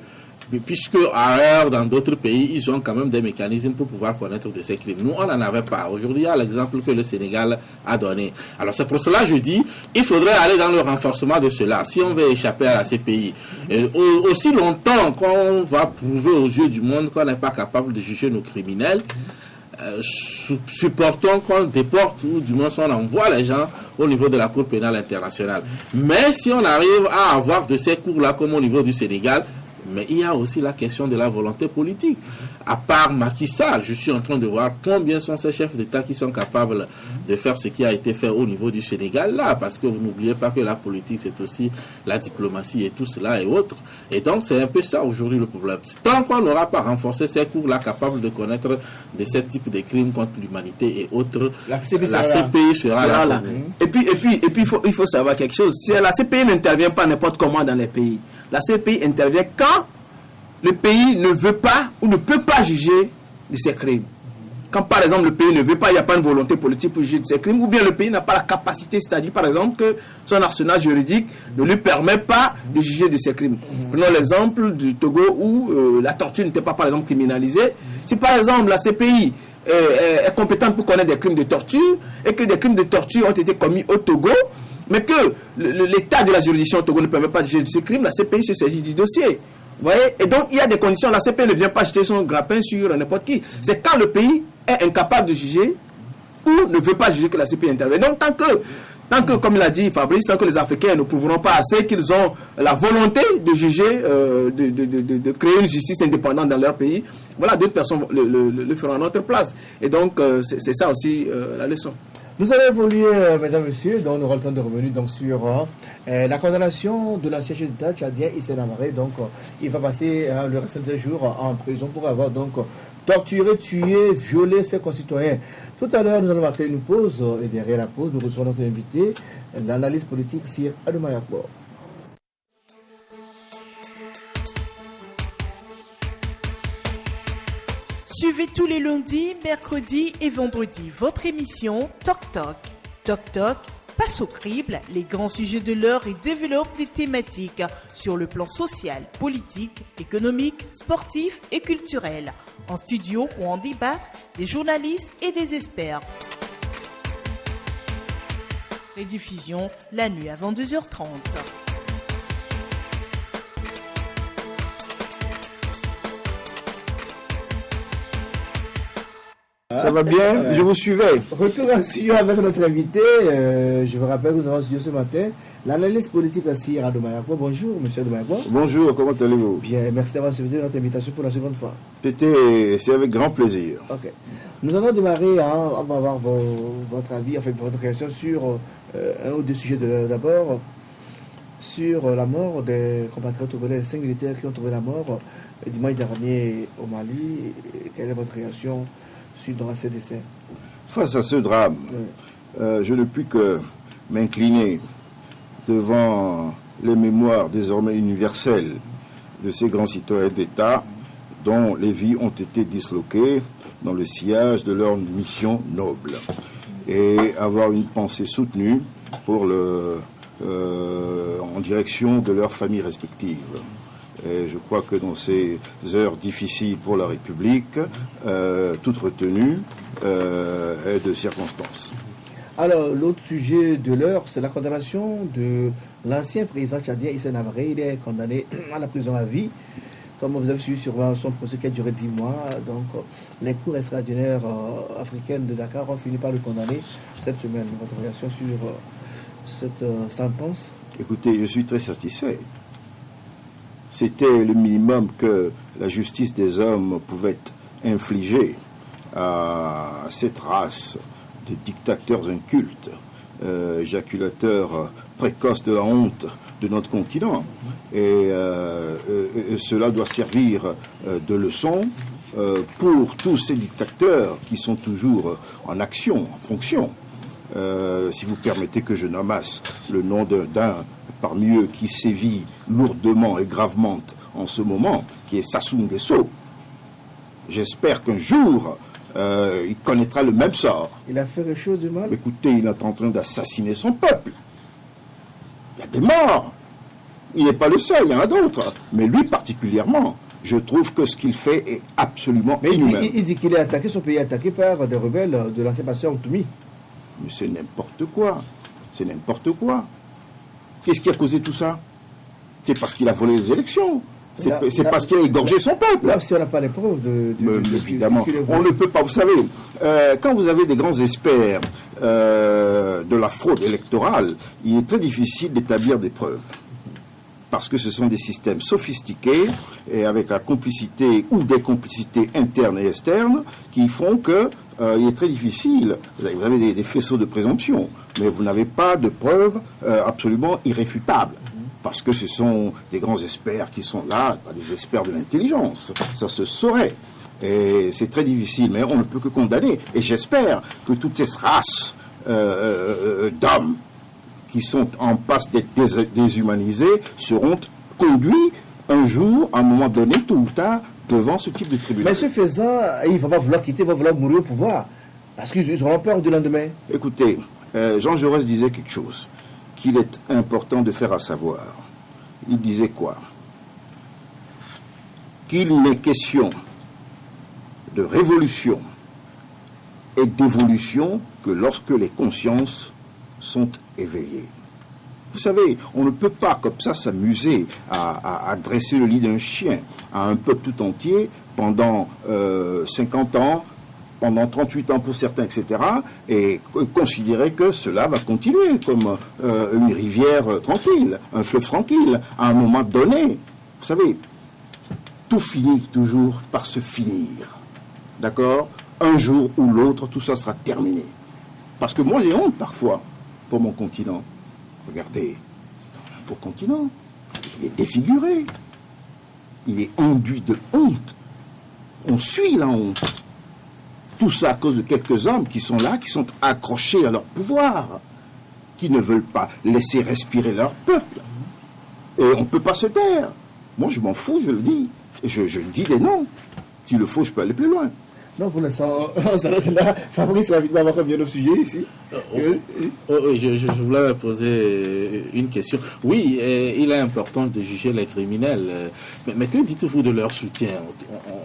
puisque ailleurs, dans d'autres pays, ils ont quand même des mécanismes pour pouvoir connaître de ces crimes. Nous, on n'en avait pas. Aujourd'hui, il y a l'exemple que le Sénégal a donné. Alors c'est pour cela que je dis, il faudrait aller dans le renforcement de cela, si on veut échapper à la CPI. Et aussi longtemps qu'on va prouver aux yeux du monde qu'on n'est pas capable de juger nos criminels, supportons qu'on déporte ou du moins on envoie les gens au niveau de la Cour pénale internationale. Mais si on arrive à avoir de ces cours-là comme au niveau du Sénégal, mais il y a aussi la question de la volonté politique. À part Macky Sall, je suis en train de voir combien sont ces chefs d'État qui sont capables de faire ce qui a été fait au niveau du Sénégal là, parce que vous n'oubliez pas que la politique c'est aussi la diplomatie et tout cela et autres. Et donc c'est un peu ça aujourd'hui le problème. Tant qu'on n'aura pas renforcé ces cours-là capables de connaître de ce type de crimes contre l'humanité et autres, la CPI sera là. Et puis il faut savoir quelque chose. Si la CPI n'intervient pas n'importe comment dans les pays. La CPI intervient quand le pays ne veut pas ou ne peut pas juger de ces crimes. Quand par exemple le pays ne veut pas, il n'y a pas une volonté politique pour juger de ces crimes, ou bien le pays n'a pas la capacité, c'est-à-dire par exemple que son arsenal juridique ne lui permet pas de juger de ces crimes. Prenons l'exemple du Togo où la torture n'était pas par exemple criminalisée. Si par exemple la CPI est compétente pour connaître des crimes de torture et que des crimes de torture ont été commis au Togo, mais que l'état de la juridiction au Togo ne permet pas de juger de ce crime, la CPI se saisit du dossier. Vous voyez? Et donc, il y a des conditions. La CPI ne vient pas jeter son grappin sur n'importe qui. C'est quand le pays est incapable de juger ou ne veut pas juger que la CPI intervient. Donc, tant que, comme il a dit Fabrice, tant que les Africains ne prouveront pas assez qu'ils ont la volonté de juger, de créer une justice indépendante dans leur pays, voilà, d'autres personnes le feront à notre place. Et donc, c'est ça aussi la leçon. Nous allons évoluer, mesdames et messieurs, donc nous aurons le temps de revenir donc, sur la condamnation de l'ancien chef d'État tchadien Hissène Habré. Donc, il va passer le reste de ses jours en prison pour avoir donc torturé, tué, violé ses concitoyens. Tout à l'heure, nous allons marquer une pause et derrière la pause, nous recevons notre invité, l'analyse politique Sir Adoumayakbo. Suivez tous les lundis, mercredis et vendredis votre émission Toc Toc. Toc Toc passe au crible les grands sujets de l'heure et développe des thématiques sur le plan social, politique, économique, sportif et culturel. En studio ou en débat, des journalistes et des experts. Rediffusion la nuit à 22h30. Ça va bien, je vous suivais. Retour en studio avec notre invité. Je vous rappelle que nous avons en studio ce matin l'analyste politique Sir Adoumayakbo. Bonjour, monsieur Adoumayakbo. Bonjour, comment allez-vous? Bien, merci d'avoir accepté notre invitation pour la seconde fois. C'est avec grand plaisir. Ok. Nous allons démarrer, on va avoir votre avis, enfin votre réaction sur un ou deux sujets. D'abord, sur la mort des compatriotes togolais, 5 militaires qui ont trouvé la mort dimanche dernier au Mali. Quelle est votre réaction dans ces décès? Face à ce drame, je ne puis que m'incliner devant les mémoires désormais universelles de ces grands citoyens d'État dont les vies ont été disloquées dans le sillage de leur mission noble, et avoir une pensée soutenue pour en direction de leurs familles respectives. Et je crois que dans ces heures difficiles pour la République, toute retenue est de circonstance. Alors, l'autre sujet de l'heure, c'est la condamnation de l'ancien président tchadien Hissène Habré. Il est condamné à la prison à vie. Comme vous avez suivi sur son procès qui a duré 10 mois, donc les cours extraordinaires africaines de Dakar ont fini par le condamner cette semaine. Votre réaction sur cette sentence? Écoutez, je suis très satisfait. C'était le minimum que la justice des hommes pouvait infliger à cette race de dictateurs incultes, éjaculateurs précoces de la honte de notre continent. Et cela doit servir de leçon pour tous ces dictateurs qui sont toujours en action, en fonction. Si vous permettez que je nommasse le nom d'un parmi eux qui sévit lourdement et gravement en ce moment, qui est Sassou Nguesso. J'espère qu'un jour, il connaîtra le même sort. Il a fait quelque chose de mal? Écoutez, il est en train d'assassiner son peuple. Il y a des morts. Il n'est pas le seul, il y en a d'autres. Mais lui particulièrement je trouve que ce qu'il fait est absolument inhumain. Il dit qu'il est attaqué, son pays est attaqué par des rebelles de l'ancien pasteur Outoumi. Mais c'est n'importe quoi. C'est n'importe quoi. Qu'est-ce qui a causé tout ça? C'est parce qu'il a volé les élections. C'est parce qu'il a égorgé son peuple. Là, si on n'a pas les preuves évidemment, on ne peut pas. Vous savez, quand vous avez des grands experts de la fraude électorale, il est très difficile d'établir des preuves. Parce que ce sont des systèmes sophistiqués et avec la complicité ou des complicités internes et externes qui font que il est très difficile. Vous avez des faisceaux de présomption, mais vous n'avez pas de preuves absolument irréfutables. Parce que ce sont des grands experts qui sont là, pas des experts de l'intelligence. Ça se saurait. Et c'est très difficile, mais on ne peut que condamner. Et j'espère que toutes ces races d'hommes qui sont en passe d'être déshumanisés seront conduits un jour, à un moment donné, tôt ou tard, devant ce type de tribunal. Mais ce faisant, il ne va pas vouloir quitter, il va vouloir mourir au pouvoir. Parce qu'ils auront peur du lendemain. Écoutez, Jean Jaurès disait quelque chose qu'il est important de faire à savoir. Il disait quoi? Qu'il n'est question de révolution et d'évolution que lorsque les consciences sont éveillées. Vous savez, on ne peut pas comme ça s'amuser à dresser le lit d'un chien à un peuple tout entier pendant 50 ans, pendant 38 ans pour certains, etc., et considérer que cela va continuer comme une rivière tranquille, un fleuve tranquille, à un moment donné. Vous savez, tout finit toujours par se finir. D'accord? Un jour ou l'autre, tout ça sera terminé. Parce que moi, j'ai honte parfois pour mon continent. Regardez, c'est un beau continent. Il est défiguré. Il est enduit de honte. On suit la honte. Tout ça à cause de quelques hommes qui sont là, qui sont accrochés à leur pouvoir, qui ne veulent pas laisser respirer leur peuple. Et on ne peut pas se taire. Moi, je m'en fous, je le dis. Et je dis des noms. S'il le faut, je peux aller plus loin. Non, pour l'instant, on s'arrête là. Fabrice, rapidement, on va revenir au sujet ici. Je voulais poser une question. Oui, il est important de juger les criminels. Mais que dites-vous de leur soutien?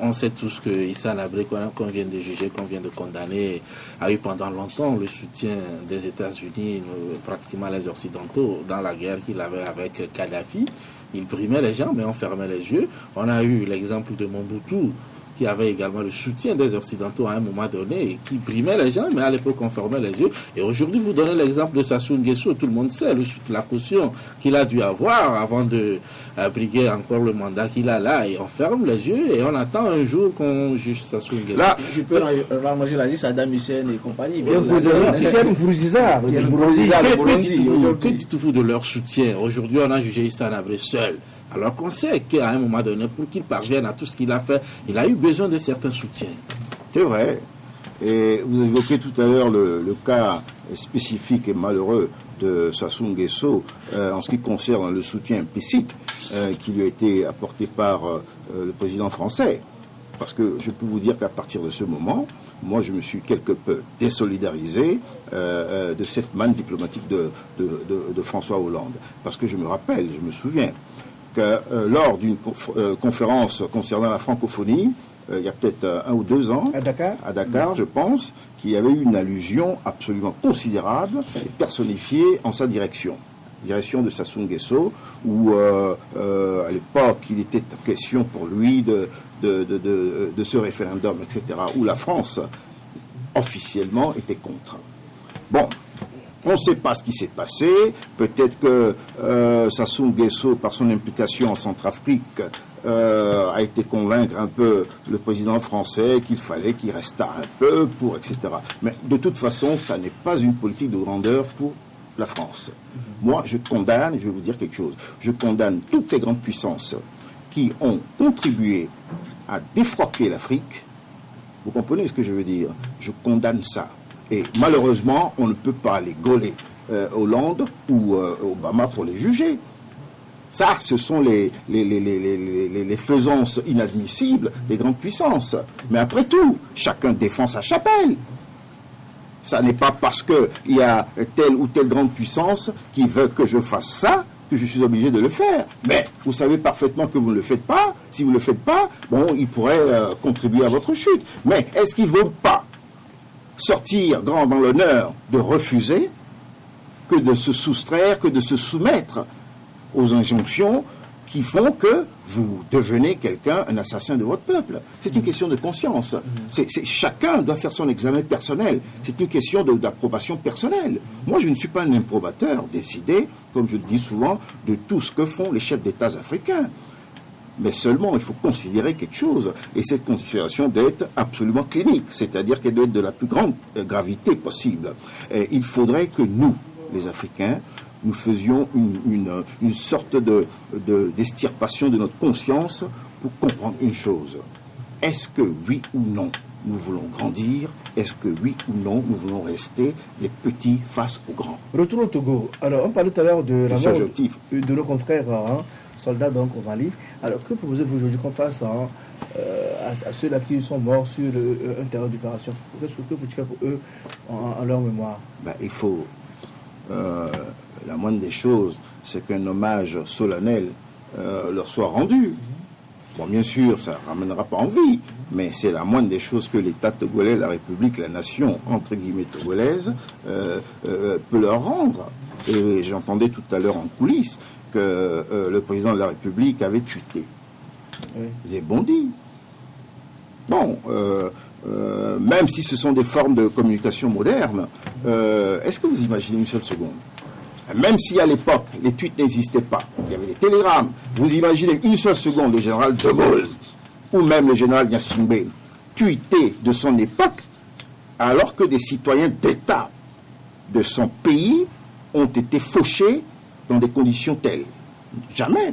On sait tous que Issa Nabré, qu'on vient de juger, qu'on vient de condamner, a eu pendant longtemps le soutien des États-Unis, pratiquement les Occidentaux, dans la guerre qu'il avait avec Kadhafi. Il brimait les gens, mais on fermait les yeux. On a eu l'exemple de Mobutu, qui avait également le soutien des Occidentaux à un moment donné, et qui brimait les gens, mais à l'époque on fermait les yeux. Et aujourd'hui, vous donnez l'exemple de Sassou Nguesso, tout le monde sait la caution qu'il a dû avoir avant de briguer encore le mandat qu'il a là, et on ferme les yeux et on attend un jour qu'on juge Sassou Nguesso. Là, je peux ranger la liste à Saddam Hussein et compagnie. Que dites-vous de leur soutien? Aujourd'hui, on a jugé Issa Nabré seul. Alors qu'on sait qu'à un moment donné, pour qu'il parvienne à tout ce qu'il a fait, il a eu besoin de certains soutiens. C'est vrai. Et vous évoquez tout à l'heure le cas spécifique et malheureux de Sassou Nguesso en ce qui concerne le soutien implicite qui lui a été apporté par le président français. Parce que je peux vous dire qu'à partir de ce moment, moi je me suis quelque peu désolidarisé de cette manne diplomatique de François Hollande. Parce que je me souviens, que lors d'une conférence concernant la francophonie, il y a peut-être 1 ou 2 ans, à Dakar, je pense, qu'il y avait eu une allusion absolument considérable et personnifiée en sa direction de Sassou Nguesso, où à l'époque il était question pour lui de ce référendum, etc., où la France officiellement était contre. Bon. On ne sait pas ce qui s'est passé. Peut-être que Sassou Nguesso, par son implication en Centrafrique, a été convaincre un peu le président français qu'il fallait qu'il restât un peu pour, etc. Mais de toute façon, ça n'est pas une politique de grandeur pour la France. Moi, je condamne, je vais vous dire quelque chose, je condamne toutes ces grandes puissances qui ont contribué à défroquer l'Afrique. Vous comprenez ce que je veux dire? Je condamne ça. Et malheureusement, on ne peut pas les gauler Hollande ou Obama pour les juger. Ça, ce sont les faisances inadmissibles des grandes puissances. Mais après tout, chacun défend sa chapelle. Ça n'est pas parce qu'il y a telle ou telle grande puissance qui veut que je fasse ça que je suis obligé de le faire. Mais vous savez parfaitement que vous ne le faites pas. Si vous ne le faites pas, bon, il pourrait contribuer à votre chute. Mais est-ce qu'il ne vaut pas sortir grand dans l'honneur de refuser que de se soustraire, que de se soumettre aux injonctions qui font que vous devenez quelqu'un, un assassin de votre peuple. C'est une question de conscience. Chacun doit faire son examen personnel. C'est une question d'approbation personnelle. Moi, je ne suis pas un improbateur décidé, comme je le dis souvent, de tout ce que font les chefs d'État africains. Mais seulement, il faut considérer quelque chose. Et cette considération doit être absolument clinique, c'est-à-dire qu'elle doit être de la plus grande gravité possible. Et il faudrait que nous, les Africains, nous faisions une sorte d'extirpation de notre conscience pour comprendre une chose. Est-ce que oui ou non, nous voulons grandir? Est-ce que oui ou non, nous voulons rester les petits face aux grands? Retour au Togo. Alors, on parlait tout à l'heure de la mort de nos confrères soldats donc, au Mali. Alors, que proposez-vous aujourd'hui qu'on fasse à ceux-là qui sont morts sur un terrain d'opération? Qu'est-ce que vous faites pour eux en leur mémoire? Il faut... la moindre des choses, c'est qu'un hommage solennel leur soit rendu. Bon, bien sûr, ça ne ramènera pas en vie, mais c'est la moindre des choses que l'État togolais, la République, la nation, entre guillemets, togolaise, peut leur rendre. Et j'entendais tout à l'heure en coulisses que le président de la République avait tweeté. Oui. J'ai bondi. Bon, même si ce sont des formes de communication modernes, est-ce que vous imaginez une seule seconde? Même si à l'époque, les tweets n'existaient pas, il y avait des télégrammes, vous imaginez une seule seconde le général de Gaulle, ou même le général Gnassingbé, tweeter de son époque, alors que des citoyens d'État de son pays ont été fauchés dans des conditions telles? Jamais.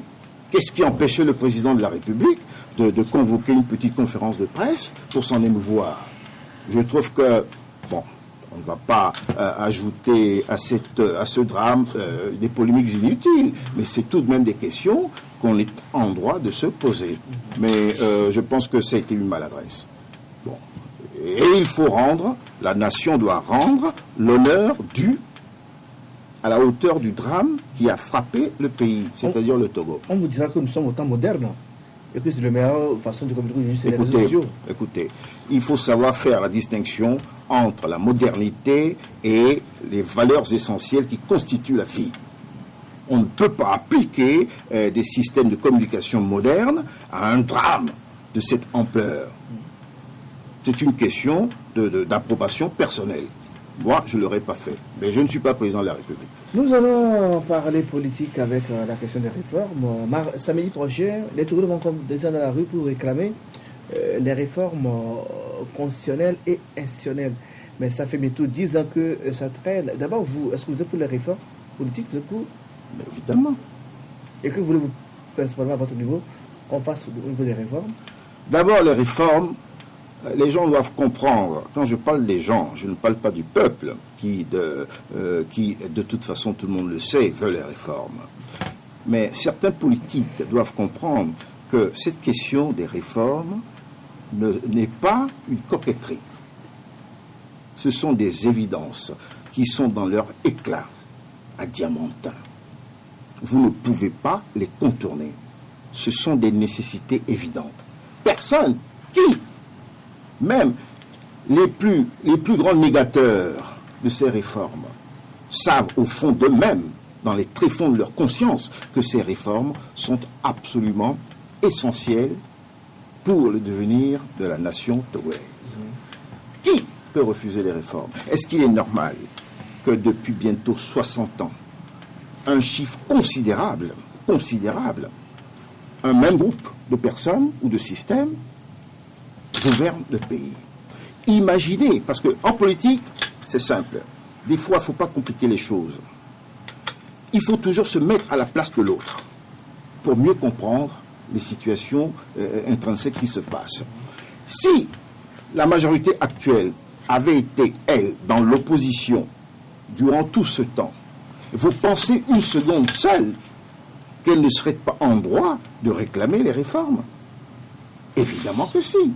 Qu'est-ce qui empêchait le président de la République de convoquer une petite conférence de presse pour s'en émouvoir? Je trouve que, bon, on ne va pas ajouter à ce drame des polémiques inutiles, mais c'est tout de même des questions qu'on est en droit de se poser. Mais je pense que ça a été une maladresse. Bon. Et il faut la nation doit rendre l'honneur dû à la hauteur du drame qui a frappé le pays, c'est-à-dire le Togo. On vous dira que nous sommes au temps moderne et que c'est la meilleure façon de communiquer aujourd'hui, c'est les réseaux sociaux. Écoutez, il faut savoir faire la distinction entre la modernité et les valeurs essentielles qui constituent la vie. On ne peut pas appliquer des systèmes de communication modernes à un drame de cette ampleur. C'est une question d'approbation personnelle. Moi, je ne l'aurais pas fait, mais je ne suis pas président de la République. Nous allons parler politique avec la question des réformes. Samedi prochain, les Togolais vont descendre dans la rue pour réclamer les réformes constitutionnelles et institutionnelles. Mais ça fait bientôt 10 ans que ça traîne. D'abord, vous, est-ce que vous êtes pour les réformes politiques? Vous êtes pour? Mais évidemment. Et que voulez-vous, principalement à votre niveau, qu'on fasse au niveau des réformes? D'abord, les réformes, les gens doivent comprendre. Quand je parle des gens, je ne parle pas du peuple qui, de toute façon, tout le monde le sait, veut les réformes. Mais certains politiques doivent comprendre que cette question des réformes n'est pas une coquetterie. Ce sont des évidences qui sont dans leur éclat à diamantin. Vous ne pouvez pas les contourner. Ce sont des nécessités évidentes. Personne qui, même les plus grands négateurs de ces réformes, savent au fond d'eux-mêmes, dans les tréfonds de leur conscience, que ces réformes sont absolument essentielles pour le devenir de la nation togolaise. Qui peut refuser les réformes? Est-ce qu'il est normal que depuis bientôt 60 ans, un chiffre considérable, un même groupe de personnes ou de systèmes gouverne le pays? Imaginez, parce qu'en politique, c'est simple. Des fois, il ne faut pas compliquer les choses. Il faut toujours se mettre à la place de l'autre pour mieux comprendre les situations intrinsèques qui se passent. Si la majorité actuelle avait été, elle, dans l'opposition durant tout ce temps, vous pensez une seconde seule qu'elle ne serait pas en droit de réclamer les réformes? Évidemment que si.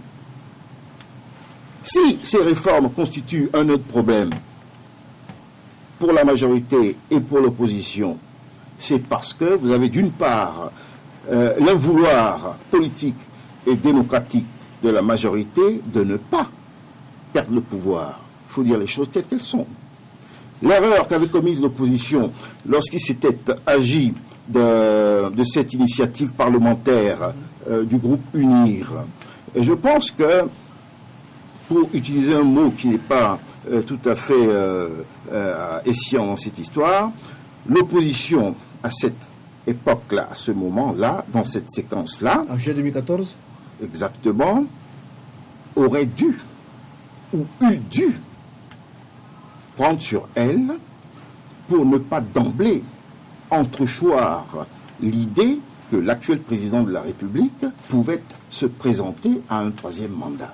Si ces réformes constituent un autre problème pour la majorité et pour l'opposition, c'est parce que vous avez d'une part l'invouloir politique et démocratique de la majorité de ne pas perdre le pouvoir. Il faut dire les choses telles qu'elles sont. L'erreur qu'avait commise l'opposition lorsqu'il s'était agi de cette initiative parlementaire du groupe UNIR, et je pense que, pour utiliser un mot qui n'est pas tout à fait escient dans cette histoire, l'opposition à cette époque-là, à ce moment-là, dans cette séquence-là, En juillet 2014, exactement, aurait dû ou eût dû prendre sur elle pour ne pas d'emblée entrechoir l'idée que l'actuel président de la République pouvait se présenter à un troisième mandat.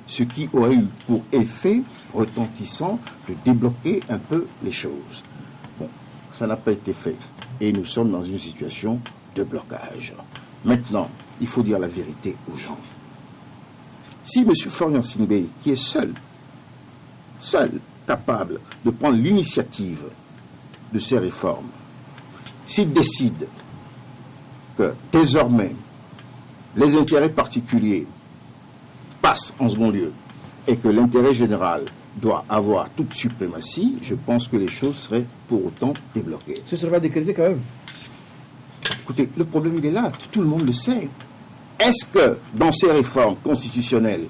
Ce qui aurait eu pour effet retentissant de débloquer un peu les choses. Bon, ça n'a pas été fait. Et nous sommes dans une situation de blocage. Maintenant, il faut dire la vérité aux gens. Si M. Florian Singbe, qui est seul capable de prendre l'initiative de ces réformes, s'il décide que désormais les intérêts particuliers passent en second lieu et que l'intérêt général doit avoir toute suprématie, je pense que les choses seraient pour autant débloquées. ce ne sera pas décrété quand même. Écoutez, le problème il est là, tout le monde le sait. Est-ce que dans ces réformes constitutionnelles,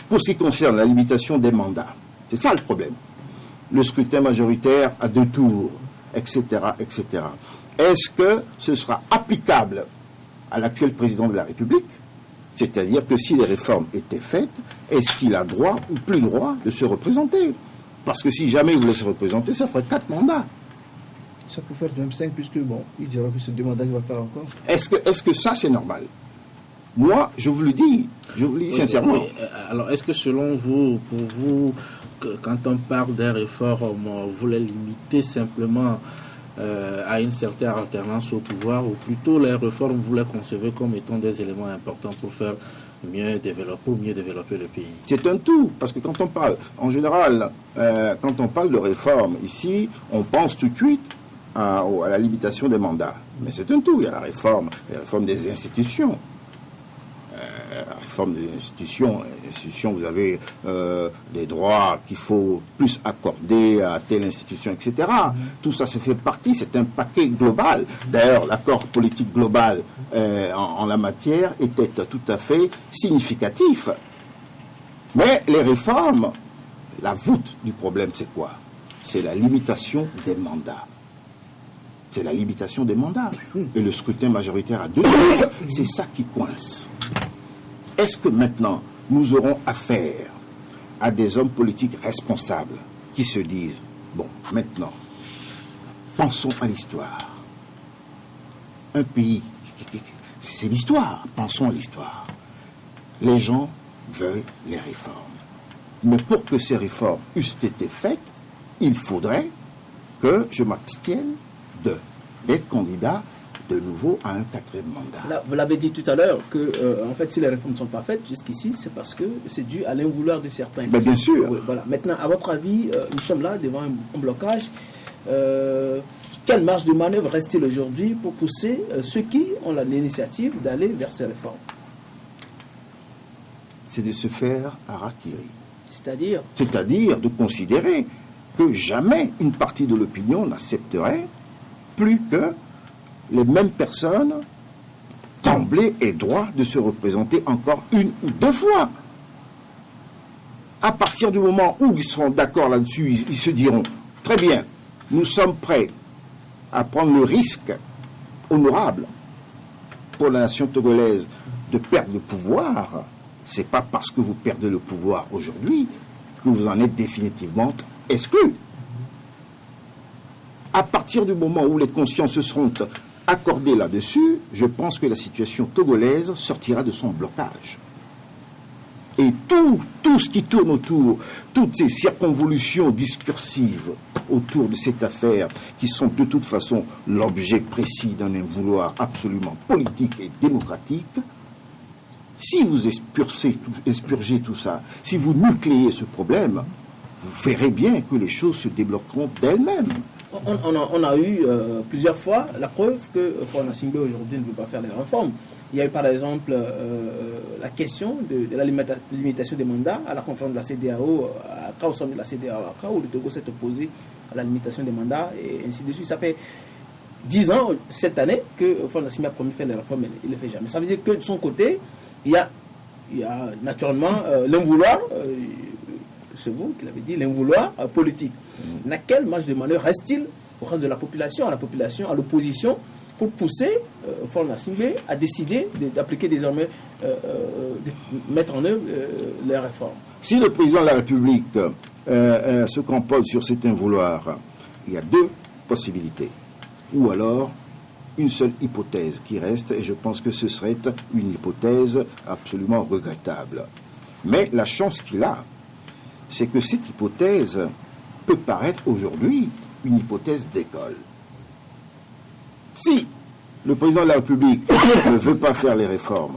pour ce qui concerne la limitation des mandats, c'est ça le problème, le scrutin majoritaire à 2 tours, etc., etc., est-ce que ce sera applicable à l'actuel président de la République? C'est-à-dire que si les réformes étaient faites, est-ce qu'il a droit ou plus droit de se représenter? Parce que si jamais il voulait se représenter, ça ferait 4 mandats. Ça peut faire même 5, puisque bon, il dira que c'est 2 mandats qu'il va faire encore. Est-ce que ça, c'est normal? Moi, je vous le dis sincèrement. Oui. Alors, est-ce que selon vous, pour vous, quand on parle des réformes, vous les limitez simplement à une certaine alternance au pouvoir, ou plutôt les réformes, vous les concevez comme étant des éléments importants pour faire mieux développer le pays? C'est un tout, parce que quand on parle, en général, quand on parle de réforme ici, on pense tout de suite à la limitation des mandats. Mais c'est un tout, il y a la réforme des institutions. La réforme des institutions, vous avez des droits qu'il faut plus accorder à telle institution, etc. Tout ça, ça fait partie, c'est un paquet global. D'ailleurs, l'accord politique global en la matière était tout à fait significatif. Mais les réformes, la voûte du problème, c'est quoi? C'est la limitation des mandats. C'est la limitation des mandats. Et le scrutin majoritaire à 2 tours, c'est ça qui coince. Est-ce que maintenant, nous aurons affaire à des hommes politiques responsables qui se disent, bon, maintenant, pensons à l'histoire. Un pays, c'est l'histoire, pensons à l'histoire. Les gens veulent les réformes. Mais pour que ces réformes eussent été faites, il faudrait que je m'abstienne d'être candidat de nouveau à un 4e mandat. Là, vous l'avez dit tout à l'heure que, en fait, si les réformes ne sont pas faites jusqu'ici, c'est parce que c'est dû à l'invouloir de certains. Mais bien sûr. Oui, voilà. Maintenant, à votre avis, nous sommes là devant un blocage. Quelle marge de manœuvre reste-t-il aujourd'hui pour pousser ceux qui ont l'initiative d'aller vers ces réformes? C'est de se faire harakiri. C'est-à-dire de considérer que jamais une partie de l'opinion n'accepterait plus que les mêmes personnes d'emblée aient droit de se représenter encore 1 ou 2 fois. À partir du moment où ils seront d'accord là-dessus, ils se diront, très bien, nous sommes prêts à prendre le risque honorable pour la nation togolaise de perdre le pouvoir. C'est pas parce que vous perdez le pouvoir aujourd'hui que vous en êtes définitivement exclu. À partir du moment où les consciences se seront accordées là-dessus, je pense que la situation togolaise sortira de son blocage. Et tout ce qui tourne autour, toutes ces circonvolutions discursives autour de cette affaire, qui sont de toute façon l'objet précis d'un vouloir absolument politique et démocratique, si vous expurgez tout ça, si vous nucléez ce problème, vous verrez bien que les choses se débloqueront d'elles-mêmes. on a eu plusieurs fois la preuve que Faure Gnassingbé aujourd'hui ne veut pas faire les réformes. Il y a eu par exemple la question de la limitation des mandats à la conférence de la CEDEAO, au sommet de la CEDEAO, où le Togo s'est opposé à la limitation des mandats et ainsi de suite. Ça fait 10 ans cette année que Faure Gnassingbé a promis de faire les réformes, mais il ne le fait jamais. Ça veut dire que de son côté, il y a naturellement l'invouloir, c'est vous qui l'avez dit, l'invouloir politique. Dans quelle marge de manœuvre reste-t-il au reste de la population, à l'opposition, pour pousser Faure Gnassingbé à décider d'appliquer désormais, de mettre en œuvre les réformes? Si le président de la République se compose sur cet invouloir, il y a deux possibilités. Ou alors une seule hypothèse qui reste, et je pense que ce serait une hypothèse absolument regrettable. Mais la chance qu'il a, c'est que cette hypothèse peut paraître aujourd'hui une hypothèse d'école. Si le président de la République ne veut pas faire les réformes,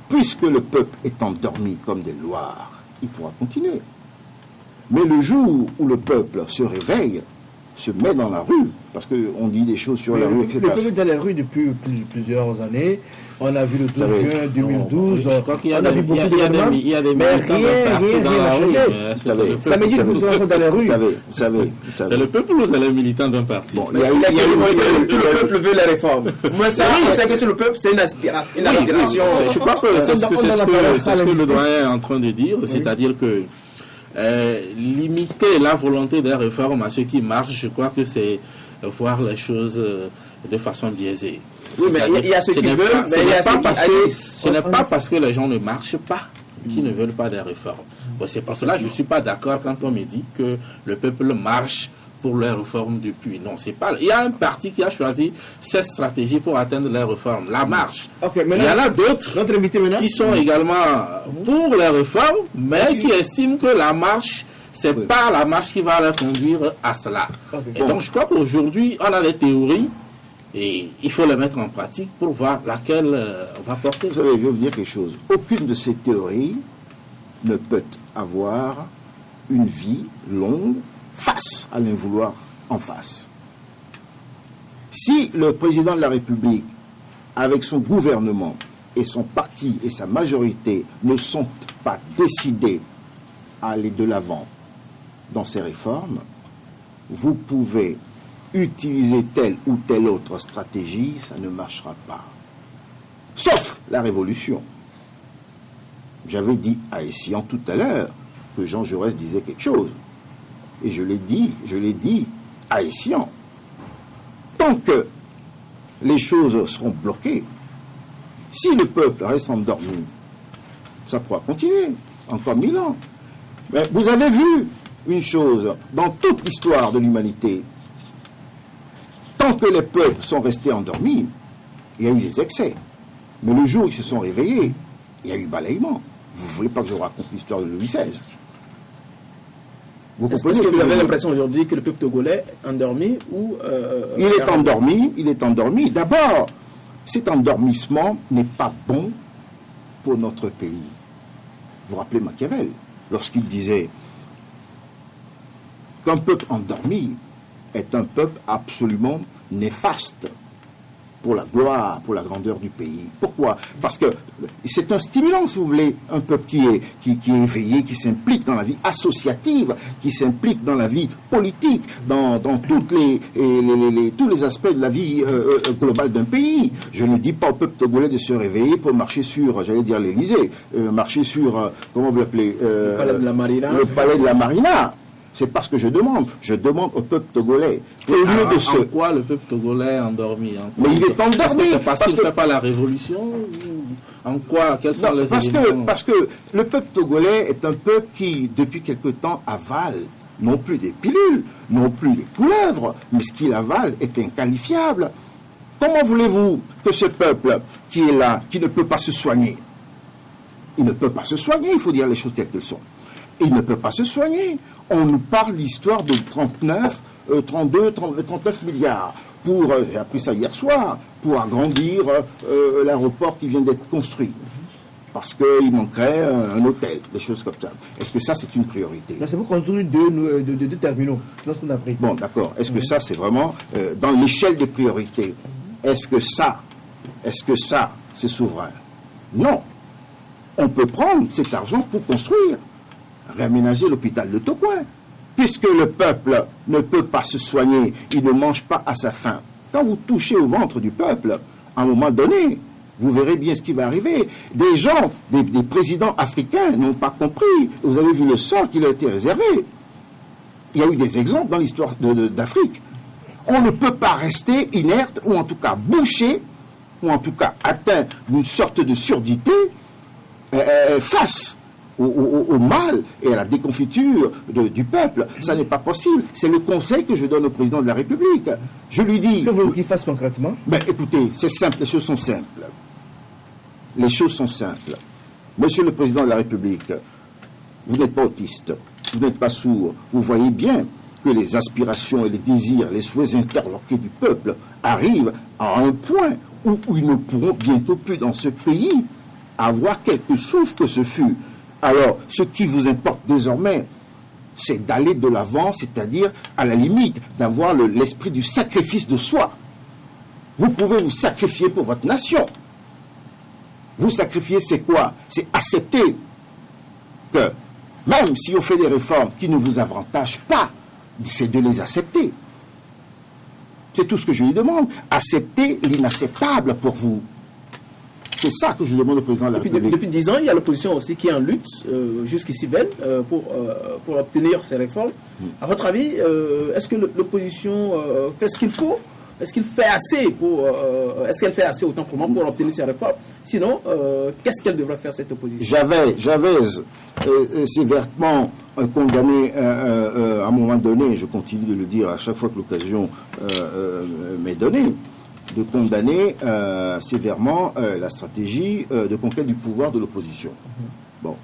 puisque le peuple est endormi comme des loirs, il pourra continuer. Mais le jour où le peuple se réveille, se met dans la rue, parce qu'on dit des choses sur la rue, etc. Le peuple est dans la rue depuis plusieurs années. On a vu le 12 juin 2012. Je crois qu'il y a des militants mais rien n'a changé. Ça me dit que nous sommes dans la rue. Vous savez. C'est le peuple ou c'est les militants d'un parti? Tout le peuple veut la réforme. Moi, ça, on sait que tout le peuple, c'est une aspiration. Je crois que c'est ce que le doyen est en train de dire, c'est-à-dire que limiter la volonté des réformes à ceux qui marchent, je crois que c'est voir les choses de façon biaisée. Oui, mais il y a ceux qui veulent, mais il y a ceux qui... Ce n'est pas parce que les gens ne marchent pas qu'ils ne veulent pas des réformes. Bon, c'est pour cela que je ne suis pas d'accord quand on me dit que le peuple marche pour les réformes depuis. Non, c'est pas... Il y a un parti qui a choisi cette stratégie pour atteindre les réformes, la marche. Okay, il y en a d'autres qui sont également pour les réformes, mais qui estiment que la marche, c'est pas la marche qui va les conduire à cela. Et donc, je crois qu'aujourd'hui, on a des théories et il faut les mettre en pratique pour voir laquelle on va porter. Vous savez, je vais vous dire quelque chose. Aucune de ces théories ne peut avoir une vie longue face à l'invouloir en face. Si le président de la République, avec son gouvernement et son parti et sa majorité ne sont pas décidés à aller de l'avant dans ces réformes, vous pouvez utiliser telle ou telle autre stratégie, ça ne marchera pas. Sauf la révolution. J'avais dit à Essian tout à l'heure que Jean Jaurès disait quelque chose. Et je l'ai dit à Essian. Tant que les choses seront bloquées, si le peuple reste endormi, ça pourra continuer encore 1000 ans. Mais vous avez vu une chose, dans toute l'histoire de l'humanité, tant que les peuples sont restés endormis, il y a eu des excès. Mais le jour où ils se sont réveillés, il y a eu balayement. Vous ne voulez pas que je vous raconte l'histoire de Louis XVI? Vous comprenez? Est-ce que vous avez l'impression aujourd'hui que le peuple togolais est endormi ou... il est endormi. D'abord, cet endormissement n'est pas bon pour notre pays. Vous vous rappelez Machiavel, lorsqu'il disait qu'un peuple endormi est un peuple absolument néfaste pour la gloire, pour la grandeur du pays. Pourquoi? Parce que c'est un stimulant, si vous voulez, un peuple qui est éveillé, qui s'implique dans la vie associative, qui s'implique dans la vie politique, dans tous les aspects de la vie globale d'un pays. Je ne dis pas au peuple togolais de se réveiller pour marcher sur, j'allais dire l'Élysée, marcher sur, comment vous l'appelez, le palais de la Marina. Le palais de la Marina. C'est parce que je demande au peuple togolais. Au lieu de ce... En quoi le peuple togolais est endormi? Mais il est endormi. C'est parce qu'il ne fait pas la révolution? En quoi? Quels sont les éléments? Parce que le peuple togolais est un peuple qui, depuis quelque temps, avale non plus des pilules, non plus des couleuvres, mais ce qu'il avale est inqualifiable. Comment voulez-vous que ce peuple qui est là, qui ne peut pas se soigner, il ne peut pas se soigner, il faut dire les choses telles qu'elles sont. Il ne peut pas se soigner. On nous parle d'histoire de 39 milliards pour, j'ai appris ça hier soir, pour agrandir l'aéroport qui vient d'être construit. parce qu'il manquerait un hôtel, des choses comme ça. Est-ce que ça, c'est une priorité? C'est pour construire deux terminaux. C'est ce qu'on a pris. Bon, d'accord. Est-ce que ça, c'est vraiment dans l'échelle des priorités? Est-ce que ça, c'est souverain? Non. On peut prendre cet argent pour construire, réaménager l'hôpital de Tokoin. Puisque le peuple ne peut pas se soigner, il ne mange pas à sa faim. Quand vous touchez au ventre du peuple, à un moment donné, vous verrez bien ce qui va arriver. Des gens, des présidents africains n'ont pas compris. Vous avez vu le sort qui leur a été réservé. Il y a eu des exemples dans l'histoire d'Afrique. On ne peut pas rester inerte, ou en tout cas bouché, ou en tout cas atteint d'une sorte de surdité face au mal et à la déconfiture du peuple. Ça n'est pas possible. C'est le conseil que je donne au président de la République. Je lui dis... Que voulez-vous qu'il fasse concrètement? Ben, écoutez, c'est simple, les choses sont simples. Les choses sont simples. Monsieur le président de la République, vous n'êtes pas autiste, vous n'êtes pas sourd. Vous voyez bien que les aspirations et les désirs, les souhaits interloqués du peuple arrivent à un point où ils ne pourront bientôt plus dans ce pays avoir quelque souffle que ce fut. Alors, ce qui vous importe désormais, c'est d'aller de l'avant, c'est-à-dire, à la limite, d'avoir l'esprit du sacrifice de soi. Vous pouvez vous sacrifier pour votre nation. Vous sacrifier, c'est quoi? C'est accepter que, même si on fait des réformes qui ne vous avantagent pas, c'est de les accepter. C'est tout ce que je lui demande. Accepter l'inacceptable pour vous. C'est ça que je demande au président de la République. Depuis 10 ans, il y a l'opposition aussi qui est en lutte, jusqu'ici belle, pour obtenir ces réformes. À votre avis, est-ce que l'opposition fait ce qu'il faut? Est-ce qu'il fait assez est-ce qu'elle fait assez autant pour moi pour obtenir ces réformes? Sinon, qu'est-ce qu'elle devrait faire, cette opposition? J'avais sévèrement condamné à un moment donné, je continue de le dire à chaque fois que l'occasion m'est donnée, de condamner sévèrement la stratégie de conquête du pouvoir de l'opposition. Bon,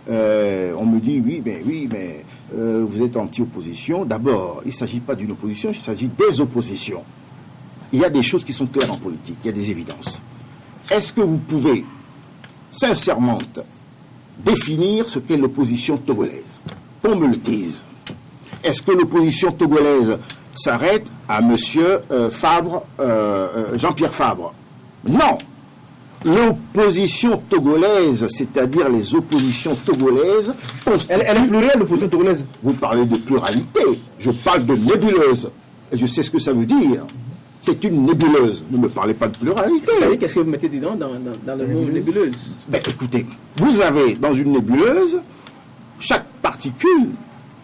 on me dit oui, mais vous êtes anti-opposition. D'abord, il ne s'agit pas d'une opposition, il s'agit des oppositions. Il y a des choses qui sont claires en politique, il y a des évidences. Est-ce que vous pouvez sincèrement définir ce qu'est l'opposition togolaise? Qu'on me le dise. Est-ce que l'opposition togolaise s'arrête à M. Fabre, Jean-Pierre Fabre? Non. L'opposition togolaise, c'est-à-dire les oppositions togolaises... Elle est plurielle, l'opposition togolaise. Vous parlez de pluralité. Je parle de nébuleuse. Et je sais ce que ça veut dire. C'est une nébuleuse. Ne me parlez pas de pluralité. Qu'est-ce que vous mettez dedans dans le mot nébuleuse? Ben, écoutez, vous avez dans une nébuleuse chaque particule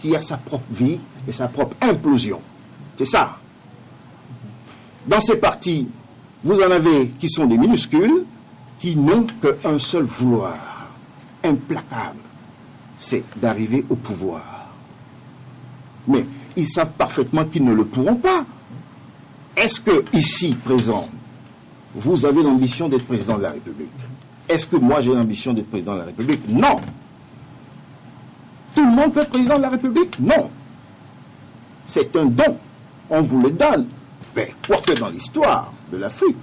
qui a sa propre vie et sa propre implosion. C'est ça. Dans ces parties, vous en avez qui sont des minuscules, qui n'ont qu'un seul vouloir, implacable, c'est d'arriver au pouvoir. Mais ils savent parfaitement qu'ils ne le pourront pas. Est-ce que, ici, présent, vous avez l'ambition d'être président de la République? Est-ce que moi j'ai l'ambition d'être président de la République? Non. Tout le monde peut être président de la République? Non. C'est un don. On vous le donne. Mais quoique dans l'histoire de l'Afrique,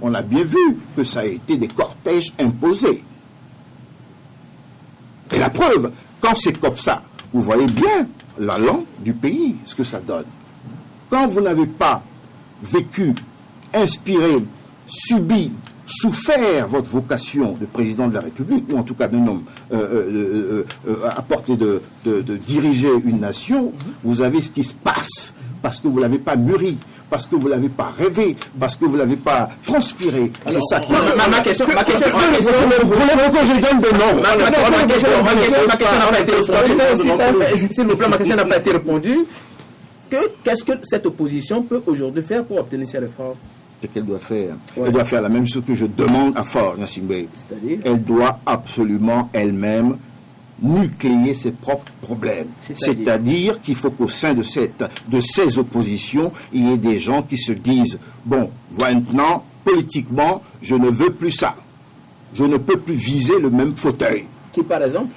on a bien vu que ça a été des cortèges imposés. Et la preuve, quand c'est comme ça, vous voyez bien la langue du pays, ce que ça donne. Quand vous n'avez pas vécu, inspiré, subi, souffert votre vocation de président de la République, ou en tout cas d'un homme à portée de diriger une nation, vous avez ce qui se passe, parce que vous ne l'avez pas mûri, parce que vous ne l'avez pas rêvé, parce que vous ne l'avez pas transpiré. C'est ça qui... Ma question... Vous voulez que je donne des noms? Ma question n'a pas été répondue. Qu'est-ce que cette opposition peut aujourd'hui faire pour obtenir ces réformes? Ce qu'elle doit faire. Elle doit faire la même chose que je demande à Faure Gnassingbé. C'est-à-dire? Elle doit absolument elle-même nucléer ses propres problèmes. C'est-à-dire qu'il faut qu'au sein de ces oppositions, il y ait des gens qui se disent, bon, maintenant, politiquement, je ne veux plus ça. Je ne peux plus viser le même fauteuil. Qui, par exemple?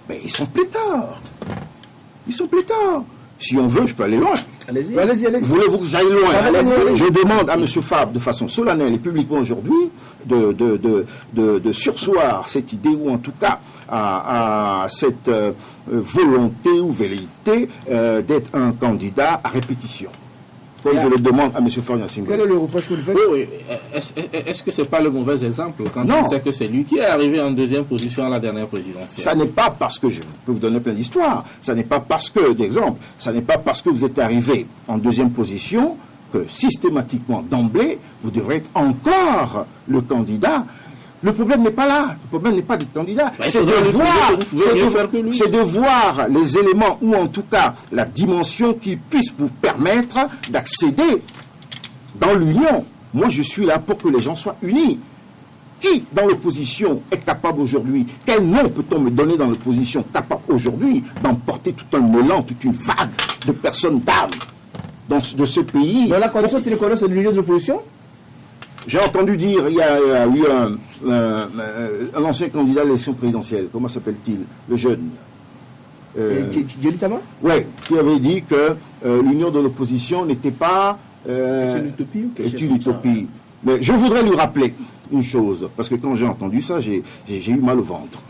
Mais ils sont pléthores. Ils sont pléthores. Si on veut, je peux aller loin. Allez-y. Allez-y, allez-y. Voulez-vous que j'aille loin? Allez-y. Je demande à M. Fabre, de façon solennelle et publiquement aujourd'hui, de surseoir cette idée, ou en tout cas à cette volonté ou velléité d'être un candidat à répétition. Comme je le demande à M. Florian Singh. Quel est le reproche que vous faites? Oui. Est-ce que ce n'est pas le mauvais exemple quand Non. on sait que c'est lui qui est arrivé en deuxième position à la dernière présidentielle? Ça n'est pas parce que, je peux vous donner plein d'histoires, ça n'est pas parce que, d'exemple, ça n'est pas parce que vous êtes arrivé en deuxième position que systématiquement, d'emblée, vous devrez être encore le candidat. Le problème n'est pas là, le problème n'est pas du candidat, c'est de voir les éléments, ou en tout cas la dimension qui puisse vous permettre d'accéder dans l'union. Moi, je suis là pour que les gens soient unis. Qui, dans l'opposition, est capable aujourd'hui, quel nom peut-on me donner dans l'opposition, capable aujourd'hui d'emporter tout un élan, toute une vague de personnes d'âme de ce pays? Dans la condition, c'est le colloque de l'union de l'opposition? J'ai entendu dire, il y a eu un ancien candidat à l'élection présidentielle, comment s'appelle-t-il? Le jeune. Djeli Tama? Oui, qui avait dit que l'union de l'opposition n'était pas... C'est une utopie ou quelque chose une comme ça? utopie. Mais je voudrais lui rappeler une chose, parce que quand j'ai entendu ça, j'ai eu mal au ventre.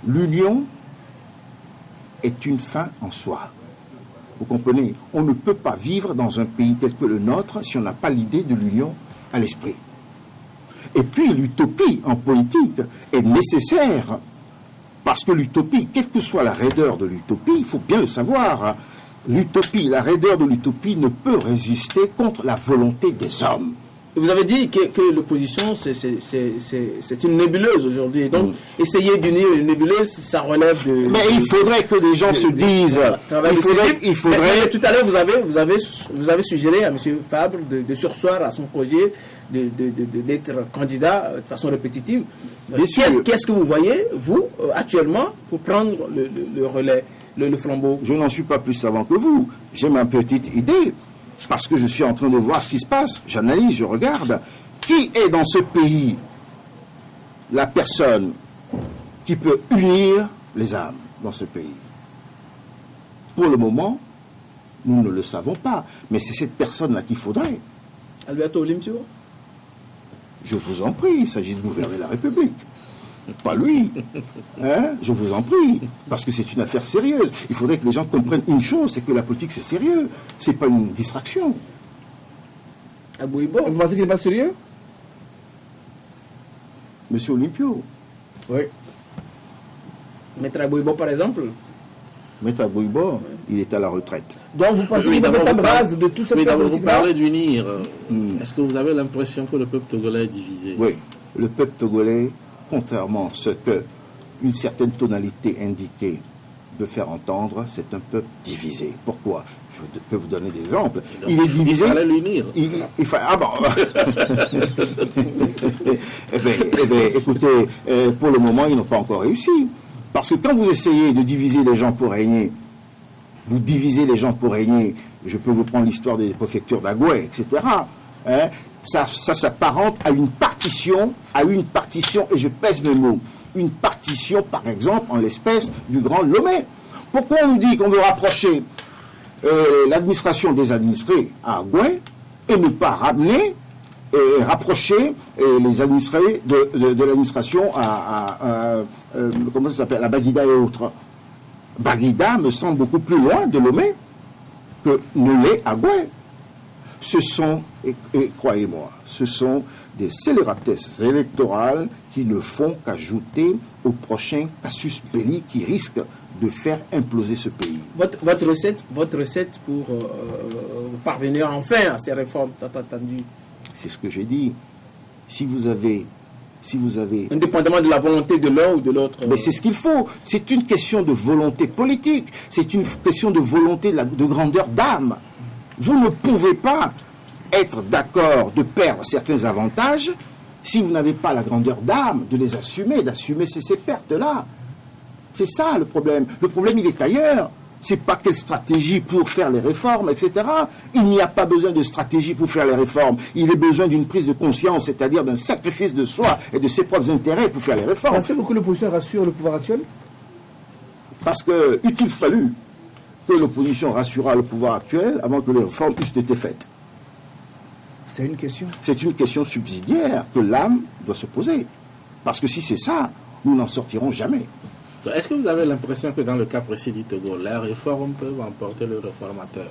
L'union est une fin en soi. Vous comprenez? On ne peut pas vivre dans un pays tel que le nôtre si on n'a pas l'idée de l'union à l'esprit. Et puis l'utopie en politique est nécessaire, parce que l'utopie, quelle que soit la raideur de l'utopie, il faut bien le savoir, l'utopie, la raideur de l'utopie ne peut résister contre la volonté des hommes. Vous avez dit que l'opposition, c'est une nébuleuse aujourd'hui. Donc, essayer d'unir une nébuleuse, ça relève de... Mais il faudrait que les gens se disent... Il faudrait... Mais tout à l'heure, vous avez suggéré à M. Fabre de surseoir à son projet d'être candidat de façon répétitive. Qu'est-ce que vous voyez, vous, actuellement, pour prendre le relais, le flambeau? Je n'en suis pas plus savant que vous. J'ai ma petite idée. Parce que je suis en train de voir ce qui se passe, j'analyse, je regarde. Qui est dans ce pays la personne qui peut unir les âmes dans ce pays? Pour le moment, nous ne le savons pas. Mais c'est cette personne-là qu'il faudrait. Alberto Olympio? Je vous en prie, il s'agit de gouverner la République. Pas lui. Hein? Je vous en prie. Parce que c'est une affaire sérieuse. Il faudrait que les gens comprennent une chose, c'est que la politique, c'est sérieux. C'est pas une distraction. Abouibo? Vous pensez qu'il n'est pas sérieux? Monsieur Olympio. Oui. Maître Abouibo, par exemple? Maître Abouibo, il est à la retraite. Donc vous pensez Oui, que vous êtes à vous base de toute cette vous politique? parlez d'unir. Est-ce que vous avez l'impression que le peuple togolais est divisé? Oui, le peuple togolais, contrairement à ce que une certaine tonalité indiquée veut faire entendre, c'est un peuple divisé. Pourquoi? Je peux vous donner des exemples. Donc, il est divisé. Il fallait l'unir. Ah bon. eh bien, écoutez, pour le moment, ils n'ont pas encore réussi. Parce que quand vous essayez de diviser les gens pour régner, vous divisez les gens pour régner. Je peux vous prendre l'histoire des préfectures d'Agoué, etc. Hein, ça s'apparente à une partition, et je pèse mes mots, une partition, par exemple, en l'espèce du Grand Lomé. Pourquoi on nous dit qu'on veut rapprocher l'administration des administrés à Agoué et ne pas ramener et rapprocher les administrés de l'administration à comment ça s'appelle, à Baguida et autres? Baguida me semble beaucoup plus loin de Lomé que ne l'est Agoué. Ce sont, et croyez-moi, ce sont des scélératesses électorales qui ne font qu'ajouter au prochain casus belli qui risque de faire imploser ce pays. Votre recette pour parvenir enfin à ces réformes tant attendues? C'est ce que j'ai dit. Si vous avez... Indépendamment de la volonté de l'un ou de l'autre. Mais c'est ce qu'il faut. C'est une question de volonté politique. C'est une question de volonté de grandeur d'âme. Vous ne pouvez pas être d'accord de perdre certains avantages si vous n'avez pas la grandeur d'âme de les assumer, d'assumer ces pertes-là. C'est ça le problème. Le problème, il est ailleurs. C'est pas quelle stratégie pour faire les réformes, etc. Il n'y a pas besoin de stratégie pour faire les réformes. Il est besoin d'une prise de conscience, c'est-à-dire d'un sacrifice de soi et de ses propres intérêts pour faire les réformes. Pensez-vous que l'opposition rassure le pouvoir actuel? Parce que, eût-il fallu que l'opposition rassurera le pouvoir actuel avant que les réformes eussent été faites? C'est une question. C'est une question subsidiaire que l'âme doit se poser. Parce que si c'est ça, nous n'en sortirons jamais. Est-ce que vous avez l'impression que dans le cas précis du Togo, les réformes peuvent emporter le réformateur?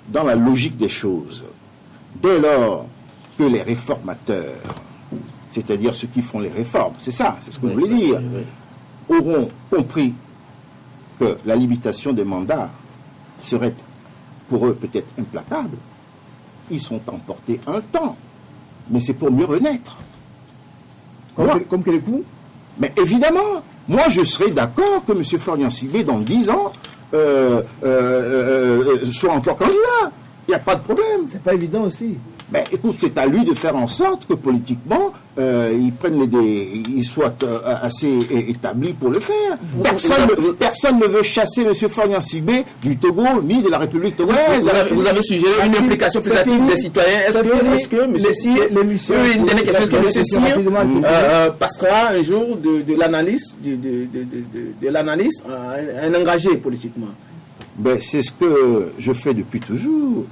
Dans la logique des choses, dès lors que les réformateurs, c'est-à-dire ceux qui font les réformes, c'est ça, c'est ce que vous voulez dire, auront compris que la limitation des mandats serait pour eux peut-être implacable, ils sont emportés un temps, mais c'est pour mieux renaître. Comme quel coup? Mais évidemment, moi je serais d'accord que M. Florian Sibé, dans 10 ans, soit encore candidat. Il n'y a pas de problème. C'est pas évident aussi. Ben, écoute, c'est à lui de faire en sorte que politiquement, il soit assez établi pour le faire. Personne ne veut chasser M. Florian Sibé du Togo ni de la République togolaise. Vous avez suggéré une implication plus active des citoyens. Est-ce que M. Cyr, une dernière question, est-ce que M. Cyr passera un jour de l'analyse à un engagé politiquement? Ben, c'est ce que je fais depuis toujours.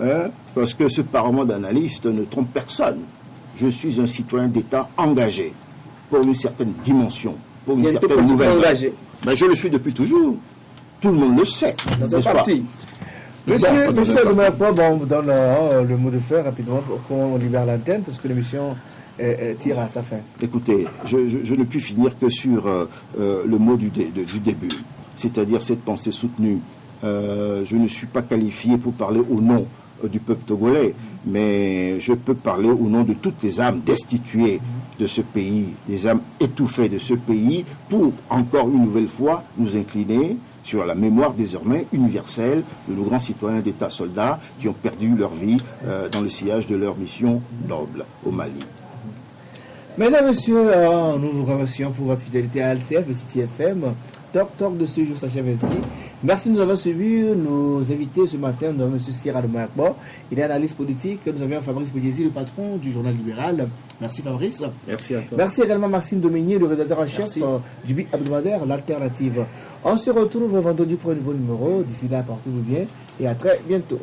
Hein, parce que ce parlement d'analystes ne trompe personne. Je suis un citoyen d'État engagé pour une certaine dimension, pour une certaine nouvelle. Ben, je le suis depuis toujours. Tout le monde le sait. Dans un parti. Monsieur Adoumouakpo, on vous donne le mot de fer rapidement pour qu'on libère l'antenne parce que l'émission tire à sa fin. Écoutez, je ne puis finir que sur le mot du début, c'est-à-dire cette pensée soutenue. Je ne suis pas qualifié pour parler au nom du peuple togolais, mais je peux parler au nom de toutes les âmes destituées de ce pays, des âmes étouffées de ce pays, pour encore une nouvelle fois nous incliner sur la mémoire désormais universelle de nos grands citoyens d'État soldats qui ont perdu leur vie dans le sillage de leur mission noble au Mali. Mesdames, Messieurs, nous vous remercions pour votre fidélité à LCF et City FM. Talk de ce jour s'achève ainsi. Merci de nous avoir suivis. Nos invités ce matin, nous avons M. Cyr Adoumouakpo, il est analyste politique. Nous avions Fabrice Bédiézy, le patron du journal libéral. Merci Fabrice. Merci à toi. Merci également Maxime Dominier, le rédacteur en chef du BIC hebdomadaire, l'Alternative. On se retrouve vendredi pour un nouveau numéro. D'ici là, portez-vous bien et à très bientôt.